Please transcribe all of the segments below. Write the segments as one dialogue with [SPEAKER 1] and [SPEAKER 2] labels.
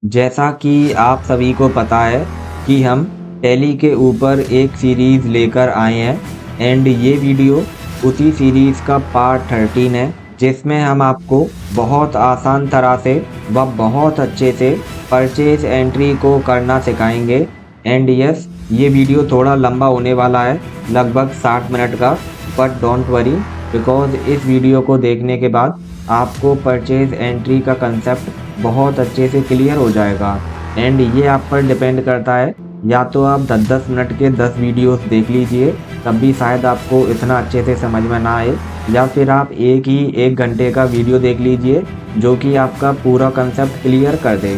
[SPEAKER 1] जैसा कि आप सभी को पता है कि हम टैली के ऊपर एक सीरीज़ लेकर आए हैं एंड ये वीडियो उसी सीरीज़ का पार्ट 13 है, जिसमें हम आपको बहुत आसान तरह से व बहुत अच्छे से परचेज एंट्री को करना सिखाएंगे। एंड यस, ये वीडियो थोड़ा लंबा होने वाला है, लगभग 60 मिनट का। बट डोंट वरी, बिकॉज इस वीडियो को देखने के बाद आपको परचेज एंट्री का कंसेप्ट बहुत अच्छे से क्लियर हो जाएगा। एंड ये आप पर डिपेंड करता है, या तो आप 10-10 मिनट के 10 वीडियोस देख लीजिए, तब भी शायद आपको इतना अच्छे से समझ में ना आए, या फिर आप एक ही 1 घंटे का वीडियो देख लीजिए जो कि आपका पूरा कंसेप्ट क्लियर कर दे।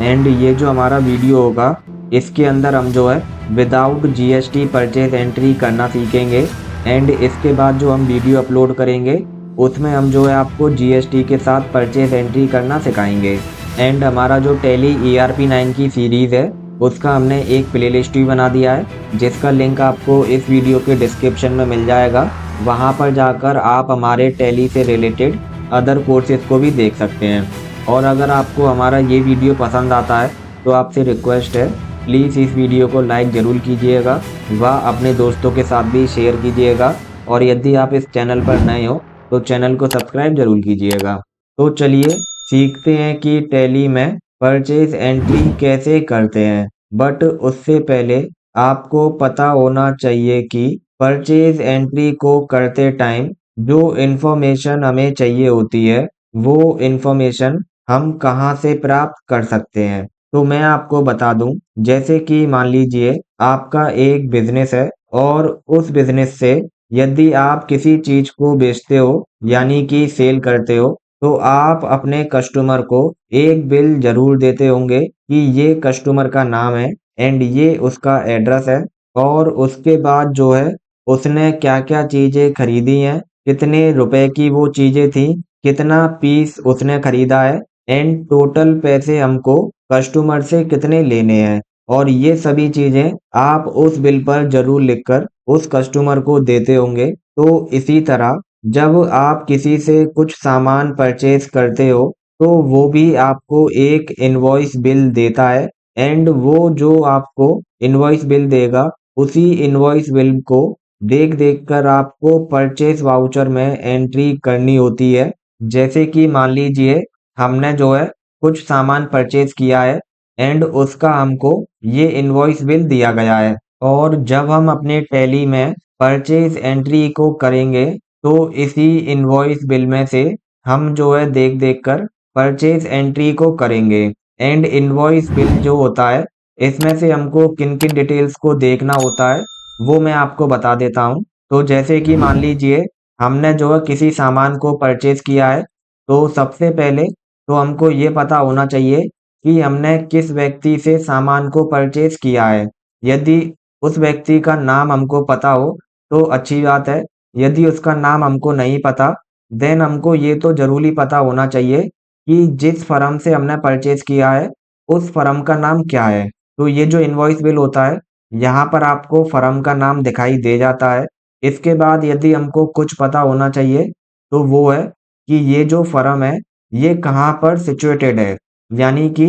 [SPEAKER 1] एंड ये जो हमारा वीडियो होगा, इसके अंदर हम जो है विदाउट जीएसटी परचेज एंट्री करना सीखेंगे। एंड इसके बाद जो हम वीडियो अपलोड करेंगे उसमें हम जो है आपको जीएसटी के साथ परचेज एंट्री करना सिखाएंगे। एंड हमारा जो टैली ERP9 की सीरीज़ है उसका हमने एक प्लेलिस्ट भी बना दिया है, जिसका लिंक आपको इस वीडियो के डिस्क्रिप्शन में मिल जाएगा। वहां पर जाकर आप हमारे टैली से रिलेटेड अदर कोर्सेज को भी देख सकते हैं। और अगर आपको हमारा ये वीडियो पसंद आता है तो आपसे रिक्वेस्ट है, प्लीज़ इस वीडियो को लाइक ज़रूर कीजिएगा व अपने दोस्तों के साथ भी शेयर कीजिएगा। और यदि आप इस चैनल पर नए हो तो चैनल को सब्सक्राइब ज़रूर कीजिएगा। तो चलिए सीखते हैं कि टैली में परचेज एंट्री कैसे करते हैं। बट उससे पहले आपको पता होना चाहिए कि परचेज एंट्री को करते टाइम जो इन्फॉर्मेशन हमें चाहिए होती है, वो इन्फॉर्मेशन हम कहाँ से प्राप्त कर सकते हैं। तो मैं आपको बता दूं, जैसे कि मान लीजिए आपका एक बिजनेस है और उस बिजनेस से यदि आप किसी चीज को बेचते हो यानी कि सेल करते हो, तो आप अपने कस्टमर को एक बिल जरूर देते होंगे कि ये कस्टमर का नाम है एंड ये उसका एड्रेस है, और उसके बाद जो है उसने क्या क्या चीजें खरीदी हैं, कितने रुपए की वो चीजें थी, कितना पीस उसने खरीदा है, एंड टोटल पैसे हमको कस्टमर से कितने लेने हैं। और ये सभी चीजें आप उस बिल पर जरूर लिखकर उस कस्टमर को देते होंगे। तो इसी तरह जब आप किसी से कुछ सामान परचेज करते हो तो वो भी आपको एक इनवॉइस बिल देता है, एंड वो जो आपको इनवॉइस बिल देगा उसी इनवॉइस बिल को देख देख कर आपको परचेज वाउचर में एंट्री करनी होती है। जैसे कि मान लीजिए हमने जो है कुछ सामान परचेज किया है एंड उसका हमको ये इनवॉइस बिल दिया गया है, और जब हम अपने टैली में परचेज एंट्री को करेंगे तो इसी इनवॉइस बिल में से हम जो है देख देख कर परचेज एंट्री को करेंगे। एंड इनवॉइस बिल जो होता है, इसमें से हमको किन किन डिटेल्स को देखना होता है वो मैं आपको बता देता हूँ। तो जैसे कि मान लीजिए हमने जो है किसी सामान को परचेज किया है, तो सबसे पहले तो हमको ये पता होना चाहिए कि हमने किस व्यक्ति से सामान को परचेज किया है। यदि उस व्यक्ति का नाम हमको पता हो तो अच्छी बात है, यदि उसका नाम हमको नहीं पता देन हमको ये तो ज़रूरी पता होना चाहिए कि जिस फर्म से हमने परचेज किया है उस फर्म का नाम क्या है। तो ये जो इनवॉइस बिल होता है, यहाँ पर आपको फर्म का नाम दिखाई दे जाता है। इसके बाद यदि हमको कुछ पता होना चाहिए तो वो है कि ये जो फर्म है ये कहाँ पर सिचुएटेड है, यानी कि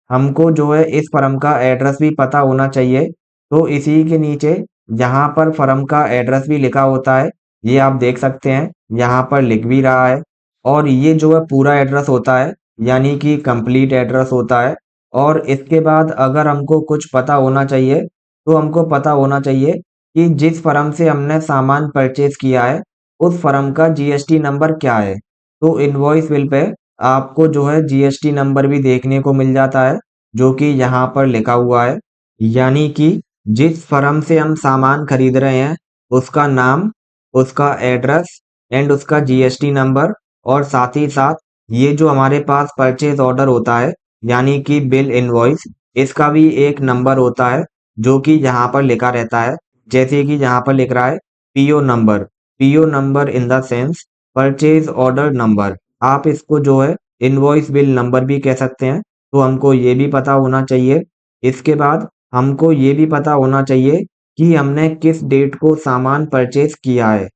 [SPEAKER 1] हमको जो है इस फर्म का एड्रेस भी पता होना चाहिए। तो इसी के नीचे यहाँ पर फर्म का एड्रेस भी लिखा होता है, ये आप देख सकते हैं, यहाँ पर लिख भी रहा है। और ये जो है पूरा एड्रेस होता है, यानी कि कंप्लीट एड्रेस होता है। और इसके बाद अगर हमको कुछ पता होना चाहिए तो हमको पता होना चाहिए कि जिस फर्म से हमने सामान परचेज किया है उस फर्म का जीएसटी नंबर क्या है। तो इनवॉइस बिल पे आपको जो है जीएसटी नंबर भी देखने को मिल जाता है, जो कि यहाँ पर लिखा हुआ है। यानी कि जिस फर्म से हम सामान खरीद रहे हैं उसका नाम, उसका एड्रेस एंड उसका जीएसटी नंबर, और साथ ही साथ ये जो हमारे पास परचेज ऑर्डर होता है यानी कि बिल इनवॉइस, इसका भी एक नंबर होता है जो कि यहाँ पर लिखा रहता है। जैसे कि यहाँ पर लिख रहा है PO number in the sense purchase order number. आप इसको जो है इनवॉइस बिल नंबर भी कह सकते हैं। तो हमको ये भी पता होना चाहिए। इसके बाद हमको ये भी पता होना चाहिए कि हमने किस डेट को सामान परचेज किया है।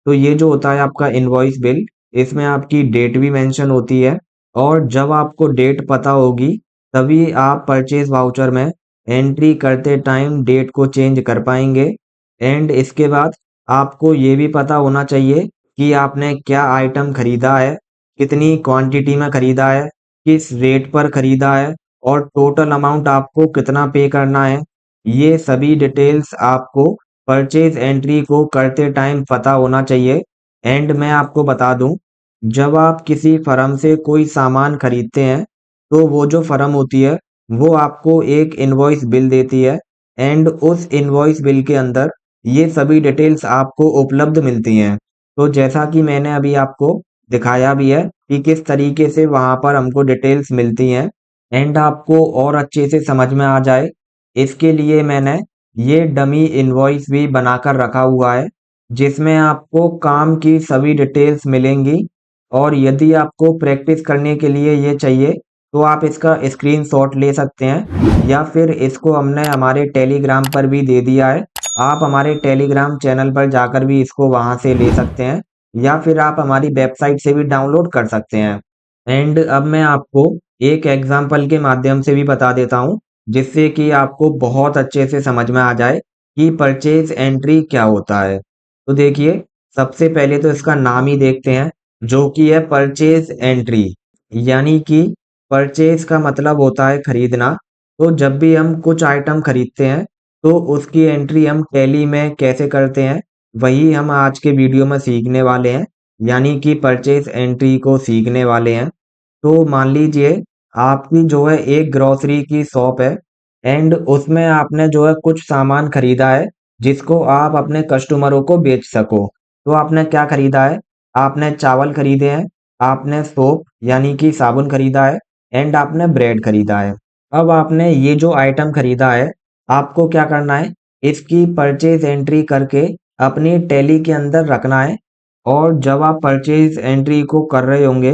[SPEAKER 1] तो ये जो होता है आपका इनवॉइस बिल, इसमें आपकी डेट भी मेंशन होती है। और जब आपको डेट पता होगी तभी आप परचेज वाउचर में एंट्री करते टाइम डेट को चेंज कर पाएंगे। एंड इसके बाद आपको ये भी पता होना चाहिए कि आपने क्या आइटम खरीदा है, कितनी क्वांटिटी में खरीदा है, किस रेट पर खरीदा है और टोटल अमाउंट आपको कितना पे करना है। ये सभी डिटेल्स आपको परचेज एंट्री को करते टाइम पता होना चाहिए। एंड मैं आपको बता दूं, जब आप किसी फर्म से कोई सामान खरीदते हैं तो वो जो फर्म होती है वो आपको एक इनवॉइस बिल देती है। एंड उस इनवॉइस बिल के अंदर ये सभी डिटेल्स आपको उपलब्ध मिलती हैं। तो जैसा कि मैंने अभी आपको दिखाया भी है कि किस तरीके से वहाँ पर हमको डिटेल्स मिलती हैं। एंड आपको और अच्छे से समझ में आ जाए, इसके लिए मैंने ये डमी इनवॉइस भी बनाकर रखा हुआ है, जिसमें आपको काम की सभी डिटेल्स मिलेंगी। और यदि आपको प्रैक्टिस करने के लिए ये चाहिए तो आप इसका स्क्रीनशॉट ले सकते हैं, या फिर इसको हमने हमारे टेलीग्राम पर भी दे दिया है। आप हमारे टेलीग्राम चैनल पर जाकर भी इसको वहां से ले सकते हैं, या फिर आप हमारी वेबसाइट से भी डाउनलोड कर सकते हैं। एंड अब मैं आपको एक एग्जाम्पल के माध्यम से भी बता देता हूँ, जिससे कि आपको बहुत अच्छे से समझ में आ जाए कि परचेज एंट्री क्या होता है। तो देखिए, सबसे पहले तो इसका नाम ही देखते हैं, जो कि है परचेज एंट्री। यानी कि परचेज का मतलब होता है खरीदना। तो जब भी हम कुछ आइटम खरीदते हैं तो उसकी एंट्री हम टैली में कैसे करते हैं, वही हम आज के वीडियो में सीखने वाले हैं। यानी कि परचेज एंट्री को सीखने वाले हैं। तो मान लीजिए आपकी जो है एक ग्रोसरी की शॉप है, एंड उसमें आपने जो है कुछ सामान खरीदा है जिसको आप अपने कस्टमरों को बेच सको। तो आपने क्या खरीदा है? आपने चावल खरीदे हैं, आपने सोप यानी कि साबुन खरीदा है, एंड आपने ब्रेड खरीदा है। अब आपने ये जो आइटम खरीदा है, आपको क्या करना है? इसकी परचेज एंट्री करके अपनी टैली के अंदर रखना है। और जब आप परचेज एंट्री को कर रहे होंगे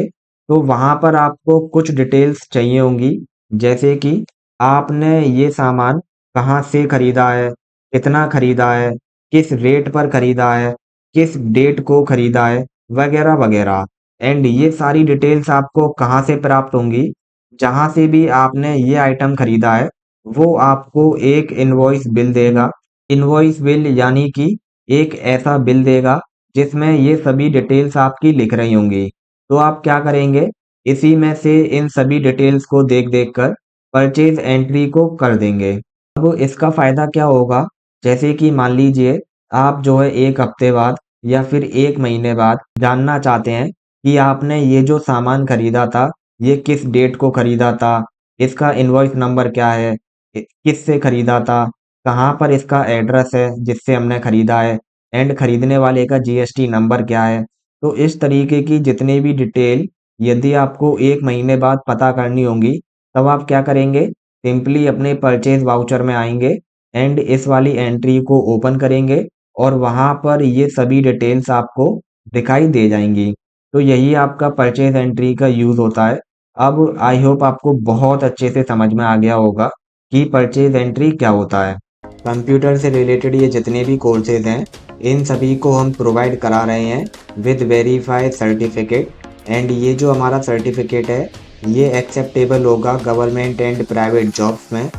[SPEAKER 1] तो वहां पर आपको कुछ डिटेल्स चाहिए होंगी, जैसे कि आपने ये सामान कहाँ से खरीदा है, कितना खरीदा है, किस रेट पर खरीदा है, किस डेट को खरीदा है, वगैरह वगैरह। एंड ये सारी डिटेल्स आपको कहाँ से प्राप्त होंगी? जहाँ से भी आपने ये आइटम खरीदा है वो आपको एक इनवॉइस बिल देगा। इनवॉइस बिल यानी कि एक ऐसा बिल देगा जिसमें ये सभी डिटेल्स आपकी लिख रही होंगी। तो आप क्या करेंगे? इसी में से इन सभी डिटेल्स को देख देख कर परचेज एंट्री को कर देंगे। अब इसका फायदा क्या होगा? जैसे कि मान लीजिए आप जो है 1 हफ्ते बाद या फिर 1 महीने बाद जानना चाहते हैं कि आपने ये जो सामान खरीदा था ये किस डेट को खरीदा था, इसका इनवॉइस नंबर क्या है, किस से खरीदा था, कहाँ पर इसका एड्रेस है जिससे हमने खरीदा है, एंड खरीदने वाले का जीएसटी नंबर क्या है। तो इस तरीके की जितनी भी डिटेल यदि आपको 1 महीने बाद पता करनी होंगी, तब आप क्या करेंगे? सिंपली अपने परचेज वाउचर में आएंगे एंड इस वाली एंट्री को ओपन करेंगे और वहां पर ये सभी डिटेल्स आपको दिखाई दे जाएंगी। तो यही आपका परचेज एंट्री का यूज होता है। अब आई होप आपको बहुत अच्छे से समझ में आ गया होगा कि परचेज एंट्री क्या होता है। कंप्यूटर से रिलेटेड ये जितने भी कोर्सेज हैं, इन सभी को हम प्रोवाइड करा रहे हैं विद वेरीफाइड सर्टिफिकेट। एंड ये जो हमारा सर्टिफिकेट है ये एक्सेप्टेबल होगा गवर्नमेंट एंड प्राइवेट जॉब्स में।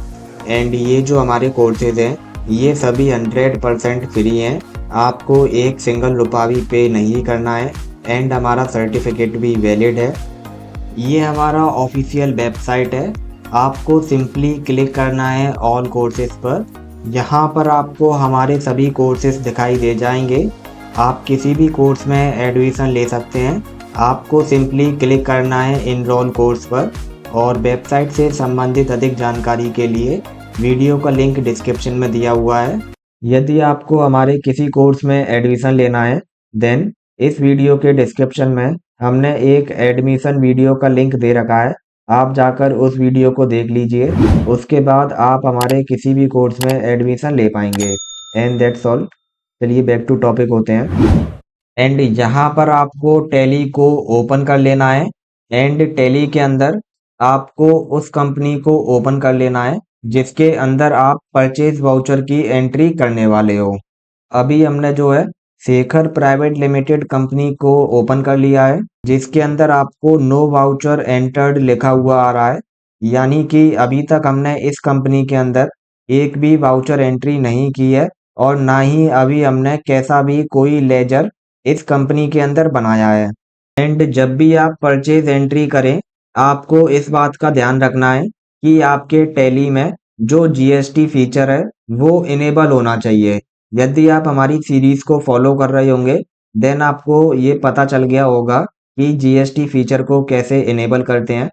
[SPEAKER 1] एंड ये जो हमारे कोर्सेज हैं ये सभी 100% फ्री हैं। आपको एक सिंगल रुपया भी पे नहीं करना है, एंड हमारा सर्टिफिकेट भी वैलिड है। ये हमारा ऑफिशियल वेबसाइट है। आपको सिंपली क्लिक करना है ऑल कोर्सेज पर। यहाँ पर आपको हमारे सभी कोर्सेज दिखाई दे जाएंगे। आप किसी भी कोर्स में एडमिशन ले सकते हैं। आपको सिंपली क्लिक करना है इनरोल कोर्स पर, और वेबसाइट से संबंधित अधिक जानकारी के लिए वीडियो का लिंक डिस्क्रिप्शन में दिया हुआ है। यदि आपको हमारे किसी कोर्स में एडमिशन लेना है, देन इस वीडियो के डिस्क्रिप्शन में हमने एक एडमिशन वीडियो का लिंक दे रखा है। आप जाकर उस वीडियो को देख लीजिए, उसके बाद आप हमारे किसी भी कोर्स में एडमिशन ले पाएंगे। And that's all. चलिए बैक टू टॉपिक होते हैं। एंड यहाँ पर आपको टैली को ओपन कर लेना है। एंड टैली के अंदर आपको उस कंपनी को ओपन कर लेना है जिसके अंदर आप परचेज वाउचर की एंट्री करने वाले हो। अभी हमने जो है शेखर प्राइवेट लिमिटेड कंपनी को ओपन कर लिया है, जिसके अंदर आपको नो वाउचर एंटर्ड लिखा हुआ आ रहा है। यानी कि अभी तक हमने इस कंपनी के अंदर एक भी वाउचर एंट्री नहीं की है और ना ही अभी हमने कैसा भी कोई लेजर इस कंपनी के अंदर बनाया है। एंड जब भी आप परचेज एंट्री करें, आपको इस बात का ध्यान रखना है कि आपके टैली में जो जीएसटी फीचर है वो इनेबल होना चाहिए। यदि आप हमारी सीरीज को फॉलो कर रहे होंगे, देन आपको ये पता चल गया होगा कि जीएसटी फीचर को कैसे इनेबल करते हैं।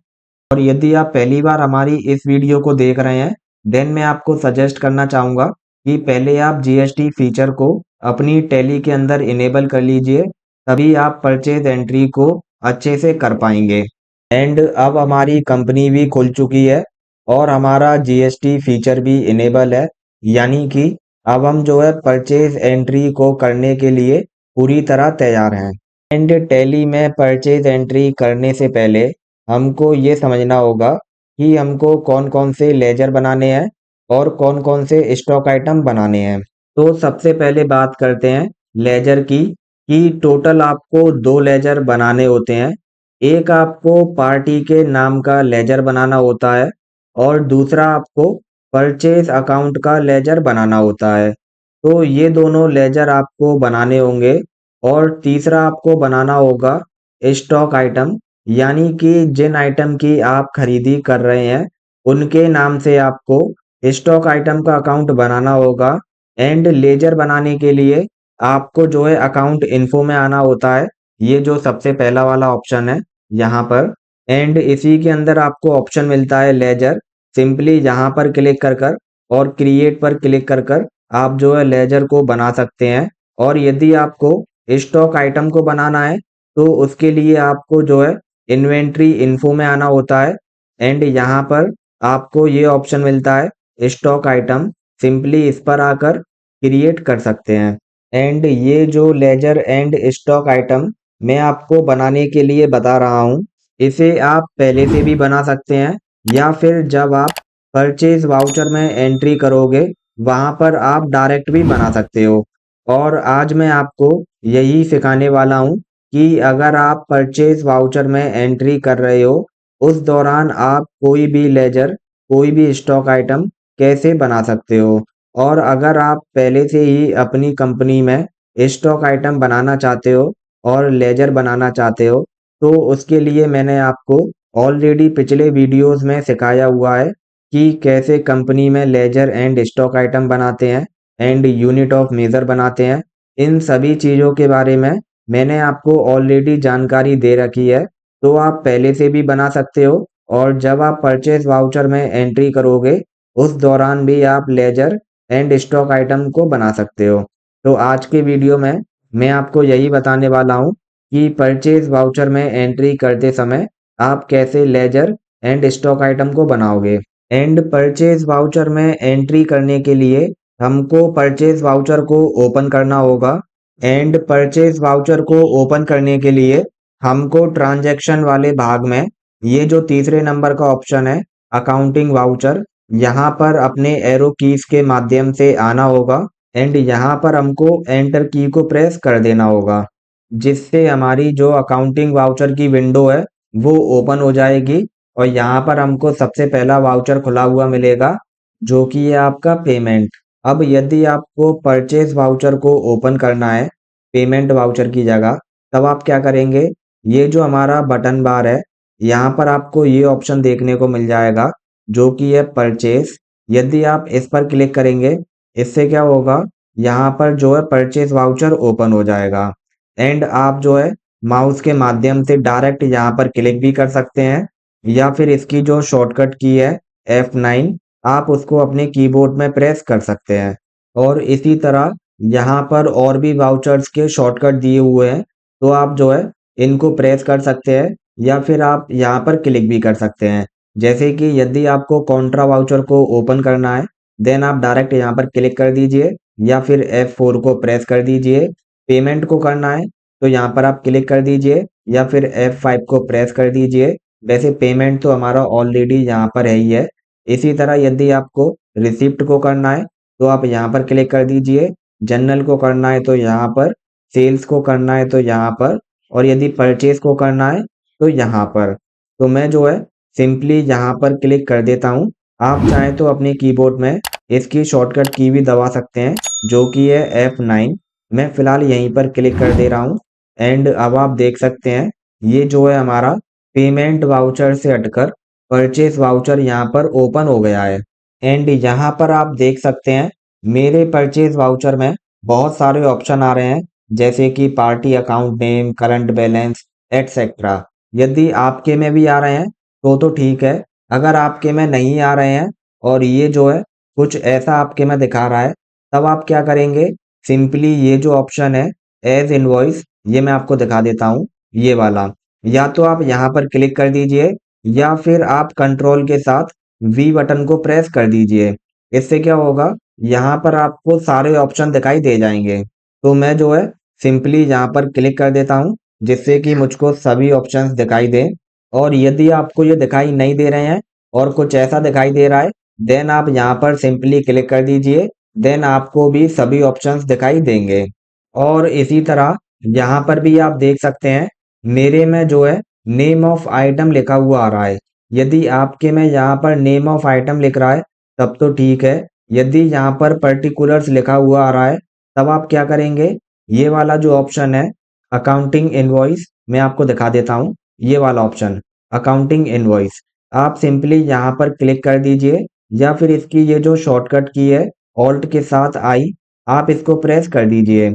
[SPEAKER 1] और यदि आप पहली बार हमारी इस वीडियो को देख रहे हैं, देन मैं आपको सजेस्ट करना चाहूँगा कि पहले आप जीएसटी फीचर को अपनी टैली के अंदर इनेबल कर लीजिए, तभी आप परचेज एंट्री को अच्छे से कर पाएंगे। एंड अब हमारी कंपनी भी खुल चुकी है और हमारा जीएसटी फीचर भी इनेबल है, यानी कि अब हम जो है परचेज एंट्री को करने के लिए पूरी तरह तैयार हैं। एंड टैली में परचेज एंट्री करने से पहले हमको ये समझना होगा कि हमको कौन कौन से लेजर बनाने हैं और कौन कौन से स्टॉक आइटम बनाने हैं। तो सबसे पहले बात करते हैं लेजर की, कि टोटल आपको 2 लेजर बनाने होते हैं। एक आपको पार्टी के नाम का लेजर बनाना होता है और दूसरा आपको परचेज अकाउंट का लेजर बनाना होता है। तो ये दोनों लेजर आपको बनाने होंगे और तीसरा आपको बनाना होगा स्टॉक आइटम, यानी कि जिन आइटम की आप खरीदी कर रहे हैं उनके नाम से आपको स्टॉक आइटम का अकाउंट बनाना होगा। एंड लेजर बनाने के लिए आपको जो है अकाउंट इन्फो में आना होता है, ये जो सबसे पहला वाला ऑप्शन है यहाँ पर। एंड इसी के अंदर आपको ऑप्शन मिलता है लेजर। सिंपली यहाँ पर क्लिक कर कर और क्रिएट पर क्लिक कर कर आप जो है लेजर को बना सकते हैं। और यदि आपको स्टॉक आइटम को बनाना है तो उसके लिए आपको जो है इन्वेंट्री इन्फो में आना होता है। एंड यहाँ पर आपको ये ऑप्शन मिलता है स्टॉक आइटम, सिंपली इस पर आकर क्रिएट कर सकते हैं। एंड ये जो लेजर एंड स्टॉक आइटम मैं आपको बनाने के लिए बता रहा हूँ, इसे आप पहले से भी बना सकते हैं या फिर जब आप परचेज वाउचर में एंट्री करोगे वहां पर आप डायरेक्ट भी बना सकते हो। और आज मैं आपको यही सिखाने वाला हूँ कि अगर आप परचेज वाउचर में एंट्री कर रहे हो, उस दौरान आप कोई भी लेजर, कोई भी स्टॉक आइटम कैसे बना सकते हो। और अगर आप पहले से ही अपनी कंपनी में स्टॉक आइटम बनाना चाहते हो और लेजर बनाना चाहते हो, तो उसके लिए मैंने आपको ऑलरेडी पिछले वीडियोस में सिखाया हुआ है कि कैसे कंपनी में लेजर एंड स्टॉक आइटम बनाते हैं एंड यूनिट ऑफ मेजर बनाते हैं। इन सभी चीज़ों के बारे में मैंने आपको ऑलरेडी जानकारी दे रखी है, तो आप पहले से भी बना सकते हो और जब आप परचेज वाउचर में एंट्री करोगे उस दौरान भी आप लेजर एंड स्टॉक आइटम को बना सकते हो। तो आज के वीडियो में मैं आपको यही बताने वाला हूँ कि परचेज वाउचर में एंट्री करते समय आप कैसे लेजर एंड स्टॉक आइटम को बनाओगे। एंड परचेज वाउचर में एंट्री करने के लिए हमको परचेज वाउचर को ओपन करना होगा। एंड परचेज वाउचर को ओपन करने के लिए हमको ट्रांजैक्शन वाले भाग में ये जो तीसरे नंबर का ऑप्शन है अकाउंटिंग वाउचर, यहाँ पर अपने एरो कीज के माध्यम से आना होगा। एंड यहाँ पर हमको एंटर की को प्रेस कर देना होगा, जिससे हमारी जो अकाउंटिंग वाउचर की विंडो है वो ओपन हो जाएगी। और यहाँ पर हमको सबसे पहला वाउचर खुला हुआ मिलेगा जो कि है आपका पेमेंट। अब यदि आपको परचेज वाउचर को ओपन करना है पेमेंट वाउचर की जगह, तब आप क्या करेंगे, ये जो हमारा बटन बार है यहाँ पर आपको ये ऑप्शन देखने को मिल जाएगा जो कि है परचेज। यदि आप इस पर क्लिक करेंगे, इससे क्या होगा, यहाँ पर जो है परचेज वाउचर ओपन हो जाएगा। एंड आप जो है माउस के माध्यम से डायरेक्ट यहाँ पर क्लिक भी कर सकते हैं या फिर इसकी जो शॉर्टकट की है F9, आप उसको अपने कीबोर्ड में प्रेस कर सकते हैं। और इसी तरह यहाँ पर और भी वाउचर्स के शॉर्टकट दिए हुए हैं, तो आप जो है इनको प्रेस कर सकते हैं या फिर आप यहाँ पर क्लिक भी कर सकते हैं। जैसे कि यदि आपको कॉन्ट्रा वाउचर को ओपन करना है, देन आप डायरेक्ट यहाँ पर क्लिक कर दीजिए या फिर F4 को प्रेस कर दीजिए। पेमेंट को करना है तो यहाँ पर आप क्लिक कर दीजिए या फिर F5 को प्रेस कर दीजिए। वैसे पेमेंट तो हमारा ऑलरेडी यहाँ पर है ही है। इसी तरह यदि आपको रिसिप्ट को करना है तो आप यहाँ पर क्लिक कर दीजिए, जनरल को करना है तो यहाँ पर, सेल्स को करना है तो यहाँ पर, और यदि परचेज को करना है तो यहाँ पर। तो मैं जो है सिंपली यहाँ पर क्लिक कर देता हूँ। आप चाहें तो अपने कीबोर्ड में इसकी शॉर्टकट की भी दबा सकते हैं, जो कि है F9। मैं फ़िलहाल यहीं पर क्लिक कर दे रहा हूँ एंड अब आप देख सकते हैं ये जो है हमारा पेमेंट वाउचर से हटकर परचेस वाउचर यहाँ पर ओपन हो गया है। एंड यहाँ पर आप देख सकते हैं मेरे परचेस वाउचर में बहुत सारे ऑप्शन आ रहे हैं, जैसे कि party account name, current balance, etcetera. यदि आपके में भी आ रहे हैं तो ठीक है। अगर आपके में नहीं आ रहे हैं और ये जो है कुछ ऐसा आपके में दिखा रहा है, तब आप क्या करेंगे, सिंपली ये जो ऑप्शन है एज इनवॉइस, ये मैं आपको दिखा देता हूँ, ये वाला। या तो आप यहाँ पर क्लिक कर दीजिए या फिर आप कंट्रोल के साथ वी बटन को प्रेस कर दीजिए। इससे क्या होगा, यहाँ पर आपको सारे ऑप्शन दिखाई दे जाएंगे। तो मैं जो है सिंपली यहाँ पर क्लिक कर देता हूँ, जिससे कि मुझको सभी ऑप्शंस दिखाई दें। और यदि आपको ये दिखाई नहीं दे रहे हैं और कुछ ऐसा दिखाई दे रहा है, देन आप यहाँ पर सिंपली क्लिक कर दीजिए। देन आपको भी सभी ऑप्शंस दिखाई देंगे। और इसी तरह यहाँ पर भी आप देख सकते हैं मेरे में जो है नेम ऑफ आइटम लिखा हुआ आ रहा है। यदि आपके में यहाँ पर नेम ऑफ आइटम लिख रहा है तब तो ठीक है। यदि यहाँ पर पर्टिकुलर्स लिखा हुआ आ रहा है, तब आप क्या करेंगे, ये वाला जो ऑप्शन है अकाउंटिंग इनवॉइस, मैं आपको दिखा देता हूँ। ये वाला ऑप्शन अकाउंटिंग इनवॉइस, आप सिंपली यहाँ पर क्लिक कर दीजिए या फिर इसकी ये जो शॉर्टकट की है ऑल्ट के साथ आई, आप इसको प्रेस कर दीजिए।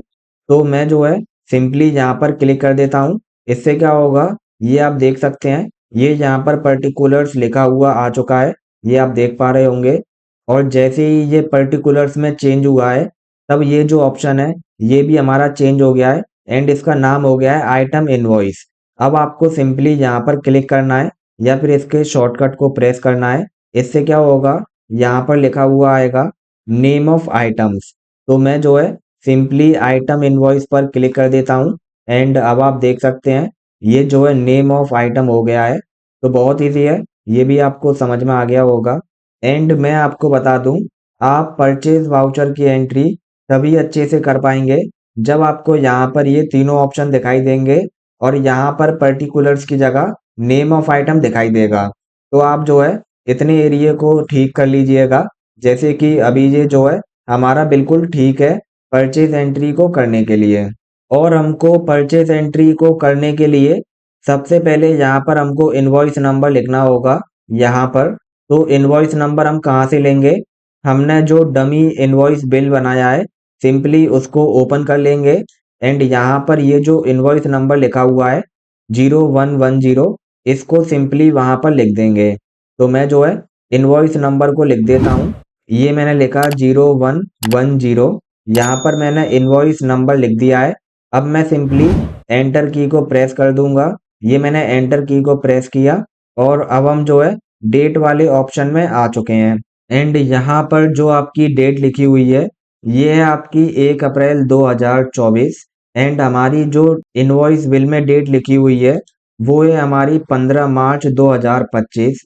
[SPEAKER 1] तो मैं जो है सिंपली यहाँ पर क्लिक कर देता हूँ। इससे क्या होगा, ये आप देख सकते हैं ये यहाँ पर पर्टिकुलर्स लिखा हुआ आ चुका है, ये आप देख पा रहे होंगे। और जैसे ही ये पर्टिकुलर्स में चेंज हुआ है, तब ये जो ऑप्शन है ये भी हमारा चेंज हो गया है एंड इसका नाम हो गया है आइटम इनवॉइस। अब आपको सिंपली यहाँ पर क्लिक करना है या फिर इसके शॉर्टकट को प्रेस करना है। इससे क्या होगा, यहाँ पर लिखा हुआ आएगा नेम ऑफ आइटम्स। तो मैं जो है सिंपली आइटम इनवॉइस पर क्लिक कर देता हूँ एंड अब आप देख सकते हैं ये जो है नेम ऑफ आइटम हो गया है। तो बहुत ईजी है, ये भी आपको समझ में आ गया होगा। एंड मैं आपको बता दूं, आप परचेज वाउचर की एंट्री तभी अच्छे से कर पाएंगे जब आपको यहाँ पर ये तीनों ऑप्शन दिखाई देंगे और यहाँ पर पर्टिकुलर्स की जगह नेम ऑफ आइटम दिखाई देगा। तो आप जो है इतने एरिया को ठीक कर लीजिएगा, जैसे कि अभी ये जो है हमारा बिल्कुल ठीक है परचेज एंट्री को करने के लिए। और हमको परचेज एंट्री को करने के लिए सबसे पहले यहाँ पर हमको इनवॉइस नंबर लिखना होगा यहाँ पर। तो इनवॉइस नंबर हम कहाँ से लेंगे, हमने जो डमी इनवॉइस बिल बनाया है सिंपली उसको ओपन कर लेंगे एंड यहाँ पर ये जो इनवॉइस नंबर लिखा हुआ है 0110, इसको सिंपली वहाँ पर लिख देंगे। तो मैं जो है इनवॉइस नंबर को लिख देता हूँ, ये मैंने लिखा 0110। यहाँ पर मैंने इनवॉइस नंबर लिख दिया है। अब मैं सिंपली एंटर की को प्रेस कर दूंगा। ये मैंने एंटर की को प्रेस किया और अब हम जो है डेट वाले ऑप्शन में आ चुके हैं। एंड यहाँ पर जो आपकी डेट लिखी हुई है ये है आपकी 1 अप्रैल 2024 एंड हमारी जो इनवॉइस बिल में डेट लिखी हुई है वो है हमारी 15 मार्च 2025।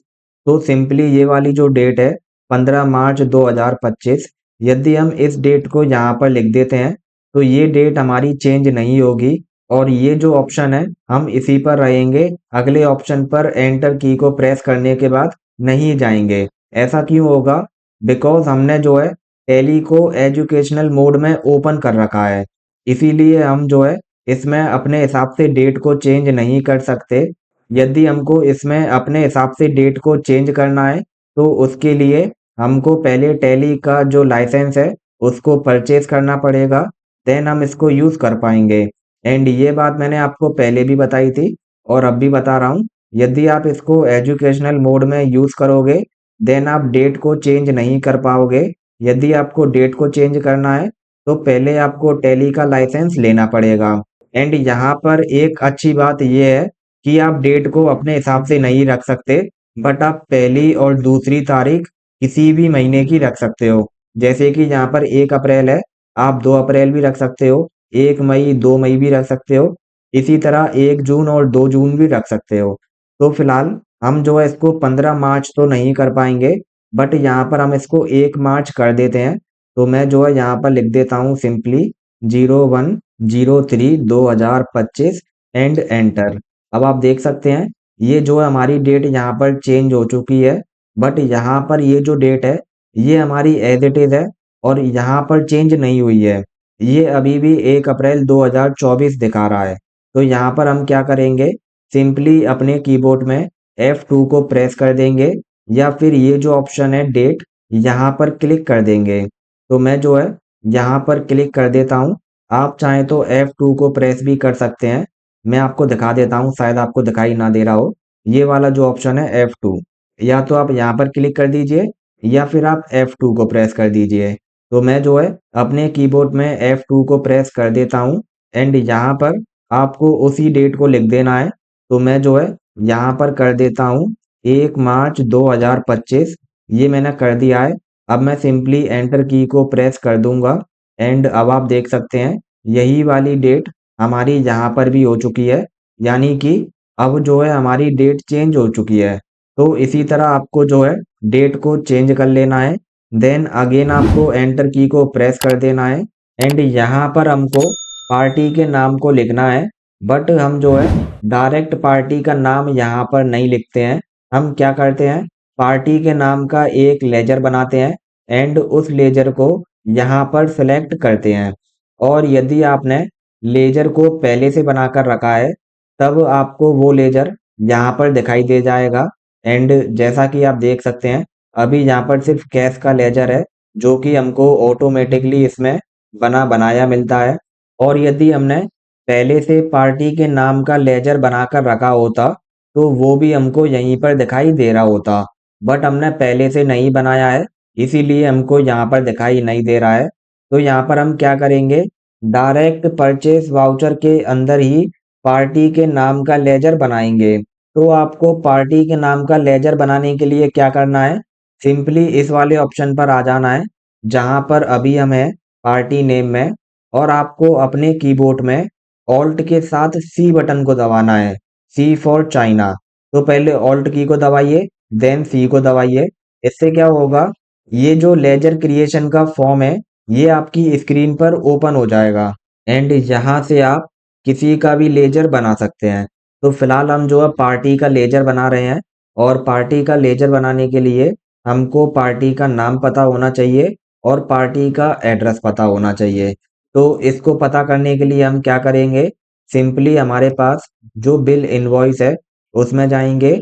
[SPEAKER 1] तो सिंपली ये वाली जो डेट है 15 मार्च 2025, यदि हम इस डेट को यहाँ पर लिख देते हैं तो ये डेट हमारी चेंज नहीं होगी और ये जो ऑप्शन है हम इसी पर रहेंगे, अगले ऑप्शन पर एंटर की को प्रेस करने के बाद नहीं जाएंगे। ऐसा क्यों होगा, बिकॉज हमने जो है टैली को एजुकेशनल मोड में ओपन कर रखा है, इसीलिए हम जो है इसमें अपने हिसाब से डेट को चेंज नहीं कर सकते। यदि हमको इसमें अपने हिसाब से डेट को चेंज करना है तो उसके लिए हमको पहले टैली का जो लाइसेंस है उसको परचेज करना पड़ेगा, देन हम इसको यूज कर पाएंगे। एंड ये बात मैंने आपको पहले भी बताई थी और अब भी बता रहा हूँ, यदि आप इसको एजुकेशनल मोड में यूज करोगे देन आप डेट को चेंज नहीं कर पाओगे। यदि आपको डेट को चेंज करना है तो पहले आपको टैली का लाइसेंस लेना पड़ेगा। एंड यहाँ पर एक अच्छी बात ये है कि आप डेट को अपने हिसाब से नहीं रख सकते, बट आप पहली और दूसरी तारीख किसी भी महीने की रख सकते हो। जैसे कि यहाँ पर 1 अप्रैल है, आप 2 अप्रैल भी रख सकते हो, 1 मई 2 मई भी रख सकते हो, इसी तरह 1 जून और 2 जून भी रख सकते हो। तो फिलहाल हम जो है इसको 15 मार्च तो नहीं कर पाएंगे, बट यहाँ पर हम इसको 1 मार्च कर देते हैं। तो मैं जो है यहाँ पर लिख देता हूँ सिंपली 0103 2025 एंड एंटर। अब आप देख सकते हैं ये जो है हमारी डेट यहाँ पर चेंज हो चुकी है, बट यहाँ पर ये जो डेट है ये हमारी एज इट इज है और यहाँ पर चेंज नहीं हुई है। ये अभी भी 1 अप्रैल 2024 दिखा रहा है। तो यहाँ पर हम क्या करेंगे, सिंपली अपने कीबोर्ड में F2 को प्रेस कर देंगे या फिर ये जो ऑप्शन है डेट, यहाँ पर क्लिक कर देंगे। तो मैं जो है यहाँ पर क्लिक कर देता हूँ। आप चाहें तो F2 को प्रेस भी कर सकते हैं। मैं आपको दिखा देता हूँ, शायद आपको दिखाई ना दे रहा हो। ये वाला जो ऑप्शन है F2, या तो आप यहाँ पर क्लिक कर दीजिए या फिर आप F2 को प्रेस कर दीजिए। तो मैं जो है अपने कीबोर्ड में F2 को प्रेस कर देता हूँ एंड यहाँ पर आपको उसी डेट को लिख देना है। तो मैं जो है यहाँ पर कर देता हूँ 1 मार्च 2025। ये मैंने कर दिया है। अब मैं सिंपली एंटर की को प्रेस कर दूंगा एंड अब आप देख सकते हैं यही वाली डेट हमारी यहाँ पर भी हो चुकी है, यानी कि अब जो है हमारी डेट चेंज हो चुकी है। तो इसी तरह आपको जो है डेट को चेंज कर लेना है। देन अगेन आपको एंटर की को प्रेस कर देना है एंड यहाँ पर हमको पार्टी के नाम को लिखना है। बट हम जो है डायरेक्ट पार्टी का नाम यहाँ पर नहीं लिखते हैं। हम क्या करते हैं, पार्टी के नाम का एक लेजर बनाते हैं एंड उस लेजर को यहाँ पर सेलेक्ट करते हैं। और यदि आपने लेजर को पहले से बनाकर रखा है तब आपको वो लेजर यहाँ पर दिखाई दे जाएगा। एंड जैसा कि आप देख सकते हैं अभी यहाँ पर सिर्फ कैश का लेजर है जो कि हमको ऑटोमेटिकली इसमें बना बनाया मिलता है। और यदि हमने पहले से पार्टी के नाम का लेजर बनाकर रखा होता तो वो भी हमको यहीं पर दिखाई दे रहा होता, बट हमने पहले से नहीं बनाया है इसीलिए हमको यहाँ पर दिखाई नहीं दे रहा है। तो यहाँ पर हम क्या करेंगे, डायरेक्ट परचेस वाउचर के अंदर ही पार्टी के नाम का लेजर बनाएंगे। तो आपको पार्टी के नाम का लेजर बनाने के लिए क्या करना है, सिंपली इस वाले ऑप्शन पर आ जाना है जहां पर अभी हम हैं पार्टी नेम में, और आपको अपने कीबोर्ड में ऑल्ट के साथ सी बटन को दबाना है, सी फॉर चाइना। तो पहले ऑल्ट की को दबाइए देन सी को दबाइए। इससे क्या होगा, ये जो लेजर क्रिएशन का फॉर्म है ये आपकी स्क्रीन पर ओपन हो जाएगा एंड यहाँ से आप किसी का भी लेजर बना सकते हैं। तो फिलहाल हम जो है पार्टी का लेजर बना रहे हैं और पार्टी का लेजर बनाने के लिए हमको पार्टी का नाम पता होना चाहिए और पार्टी का एड्रेस पता होना चाहिए। तो इसको पता करने के लिए हम क्या करेंगे, सिंपली हमारे पास जो बिल इनवॉइस है उसमें जाएंगे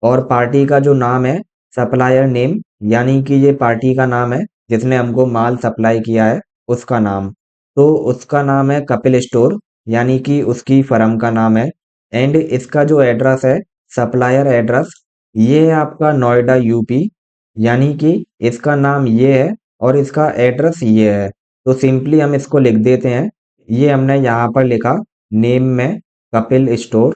[SPEAKER 1] और पार्टी का जो नाम है सप्लायर नेम, यानी कि ये पार्टी का नाम है जिसने हमको माल सप्लाई किया है उसका नाम। तो उसका नाम है कपिल स्टोर, यानी कि उसकी फर्म का नाम है। एंड इसका जो एड्रेस है, सप्लायर एड्रेस, ये है आपका नोएडा यूपी, यानी कि इसका नाम ये है और इसका एड्रेस ये है। तो सिंपली हम इसको लिख देते हैं, ये हमने यहाँ पर लिखा नेम में कपिल स्टोर।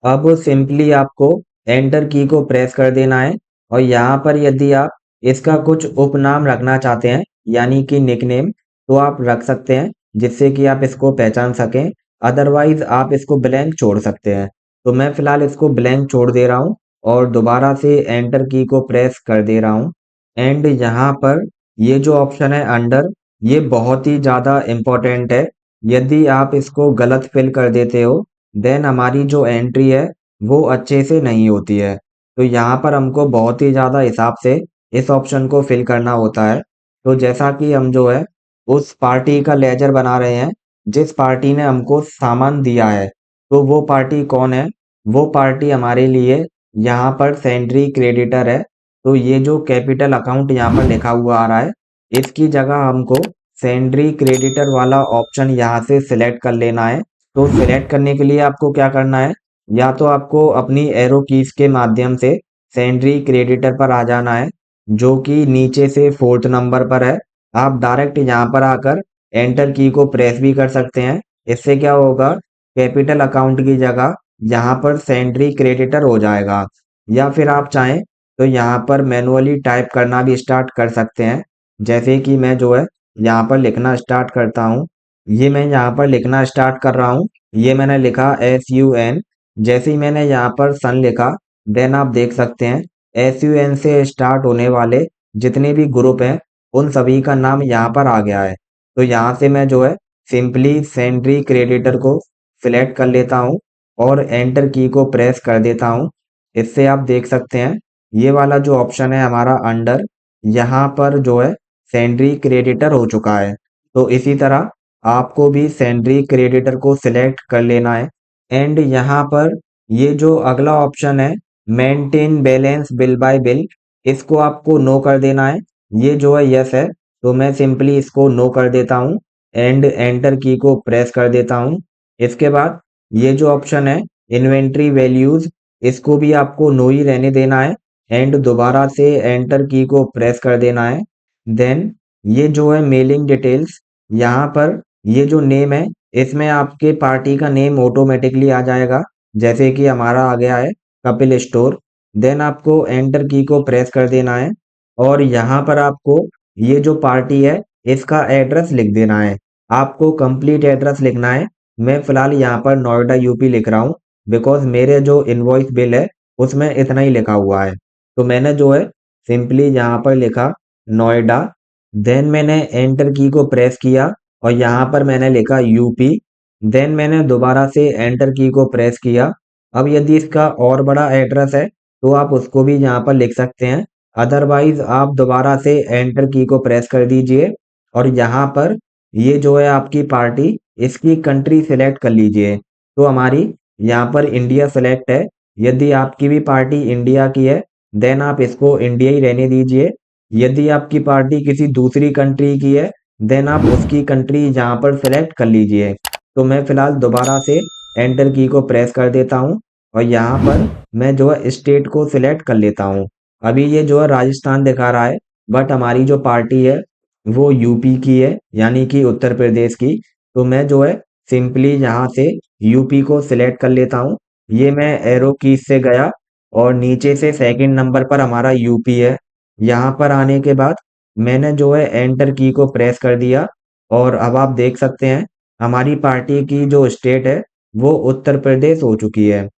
[SPEAKER 1] अब सिंपली आपको एंटर की को प्रेस कर देना है और यहाँ पर यदि आप इसका कुछ उपनाम रखना चाहते हैं यानी कि निकनेम, तो आप रख सकते हैं जिससे कि आप इसको पहचान सकें। अदरवाइज आप इसको ब्लैंक छोड़ सकते हैं। तो मैं फिलहाल इसको ब्लैंक छोड़ दे रहा हूँ और दोबारा से एंटर की को प्रेस कर दे रहा हूँ। एंड यहाँ पर ये जो ऑप्शन है अंडर, ये बहुत ही ज़्यादा इम्पोर्टेंट है। यदि आप इसको गलत फिल कर देते हो देन हमारी जो एंट्री है वो अच्छे से नहीं होती है। तो यहाँ पर हमको बहुत ही ज़्यादा हिसाब से इस ऑप्शन को फिल करना होता है। तो जैसा कि हम जो है उस पार्टी का लेजर बना रहे हैं जिस पार्टी ने हमको सामान दिया है, तो वो पार्टी कौन है, वो पार्टी हमारे लिए यहाँ पर सेंड्री क्रेडिटर है। तो ये जो कैपिटल अकाउंट यहाँ पर लिखा हुआ आ रहा है इसकी जगह हमको सेंड्री क्रेडिटर वाला ऑप्शन यहाँ से सिलेक्ट कर लेना है। तो सिलेक्ट करने के लिए आपको क्या करना है, या तो आपको अपनी एरो कीज के माध्यम से सेंड्री क्रेडिटर पर आ जाना है जो कि नीचे से 4th नंबर पर है। आप डायरेक्ट यहाँ पर आकर एंटर की को प्रेस भी कर सकते हैं। इससे क्या होगा, कैपिटल अकाउंट की जगह यहाँ पर सेंड्री क्रेडिटर हो जाएगा। या फिर आप चाहें तो यहाँ पर मैनुअली टाइप करना भी स्टार्ट कर सकते हैं। जैसे कि मैं जो है यहाँ पर लिखना स्टार्ट करता हूँ। ये मैं यहाँ पर लिखना स्टार्ट कर रहा हूँ। ये मैंने लिखा SUN। जैसे ही मैंने यहाँ पर सन लिखा देन आप देख सकते हैं SUN से स्टार्ट होने वाले जितने भी ग्रुप हैं उन सभी का नाम यहाँ पर आ गया है। तो यहाँ से मैं जो है सिंपली सेंड्री क्रेडिटर को सिलेक्ट कर लेता हूँ और एंटर की को प्रेस कर देता हूँ। इससे आप देख सकते हैं ये वाला जो ऑप्शन है हमारा अंडर, यहाँ पर जो है सैलरी क्रेडिटर हो चुका है। तो इसी तरह आपको भी सैलरी क्रेडिटर को सिलेक्ट कर लेना है एंड यहाँ पर ये जो अगला ऑप्शन है maintain balance bill bye bill, इसको आपको नो कर देना है। ये जो है यस है, तो मैं सिंपली इसको नो कर देता हूँ एंड एंटर की को प्रेस कर देता हूँ। इसके बाद ये जो ऑप्शन है इन्वेंट्री वैल्यूज, इसको भी आपको नो ही रहने देना है एंड दोबारा से एंटर की को प्रेस कर देना है। देन ये जो है मेलिंग डिटेल्स, यहाँ पर ये जो नेम है इसमें आपके पार्टी का नेम ऑटोमेटिकली आ जाएगा, जैसे कि हमारा आ गया है कपिल स्टोर। देन आपको एंटर की को प्रेस कर देना है और यहाँ पर आपको ये जो पार्टी है इसका एड्रेस लिख देना है। आपको कंप्लीट एड्रेस लिखना है। मैं फिलहाल यहाँ पर नोएडा यूपी लिख रहा हूँ बिकॉज मेरे जो इनवॉइस बिल है उसमें इतना ही लिखा हुआ है। तो मैंने जो है सिंपली यहाँ पर लिखा नोएडा, देन मैंने एंटर की को प्रेस किया और यहाँ पर मैंने लिखा यूपी। देन मैंने दोबारा से एंटर की को प्रेस किया। अब यदि इसका और बड़ा एड्रेस है तो आप उसको भी यहाँ पर लिख सकते हैं, अदरवाइज आप दोबारा से एंटर की को प्रेस कर दीजिए और यहाँ पर ये जो है आपकी पार्टी, इसकी कंट्री सिलेक्ट कर लीजिए। तो हमारी यहाँ पर इंडिया सेलेक्ट है। यदि आपकी भी पार्टी इंडिया की है देन आप इसको इंडिया ही रहने दीजिए। यदि आपकी पार्टी किसी दूसरी कंट्री की है देन आप उसकी कंट्री यहाँ पर सिलेक्ट कर लीजिए। तो मैं फिलहाल दोबारा से एंटर की को प्रेस कर देता हूँ और यहाँ पर मैं जो है स्टेट को सिलेक्ट कर लेता हूँ। अभी ये जो है राजस्थान दिखा रहा है बट हमारी जो पार्टी है वो यूपी की है, यानी कि उत्तर प्रदेश की। तो मैं जो है सिंपली यहाँ से यूपी को सिलेक्ट कर लेता हूँ। ये मैं एरो कीज से गया और नीचे से सेकंड नंबर पर हमारा यूपी है। यहाँ पर आने के बाद मैंने जो है एंटर की को प्रेस कर दिया और अब आप देख सकते हैं हमारी पार्टी की जो स्टेट है वो उत्तर प्रदेश हो चुकी है।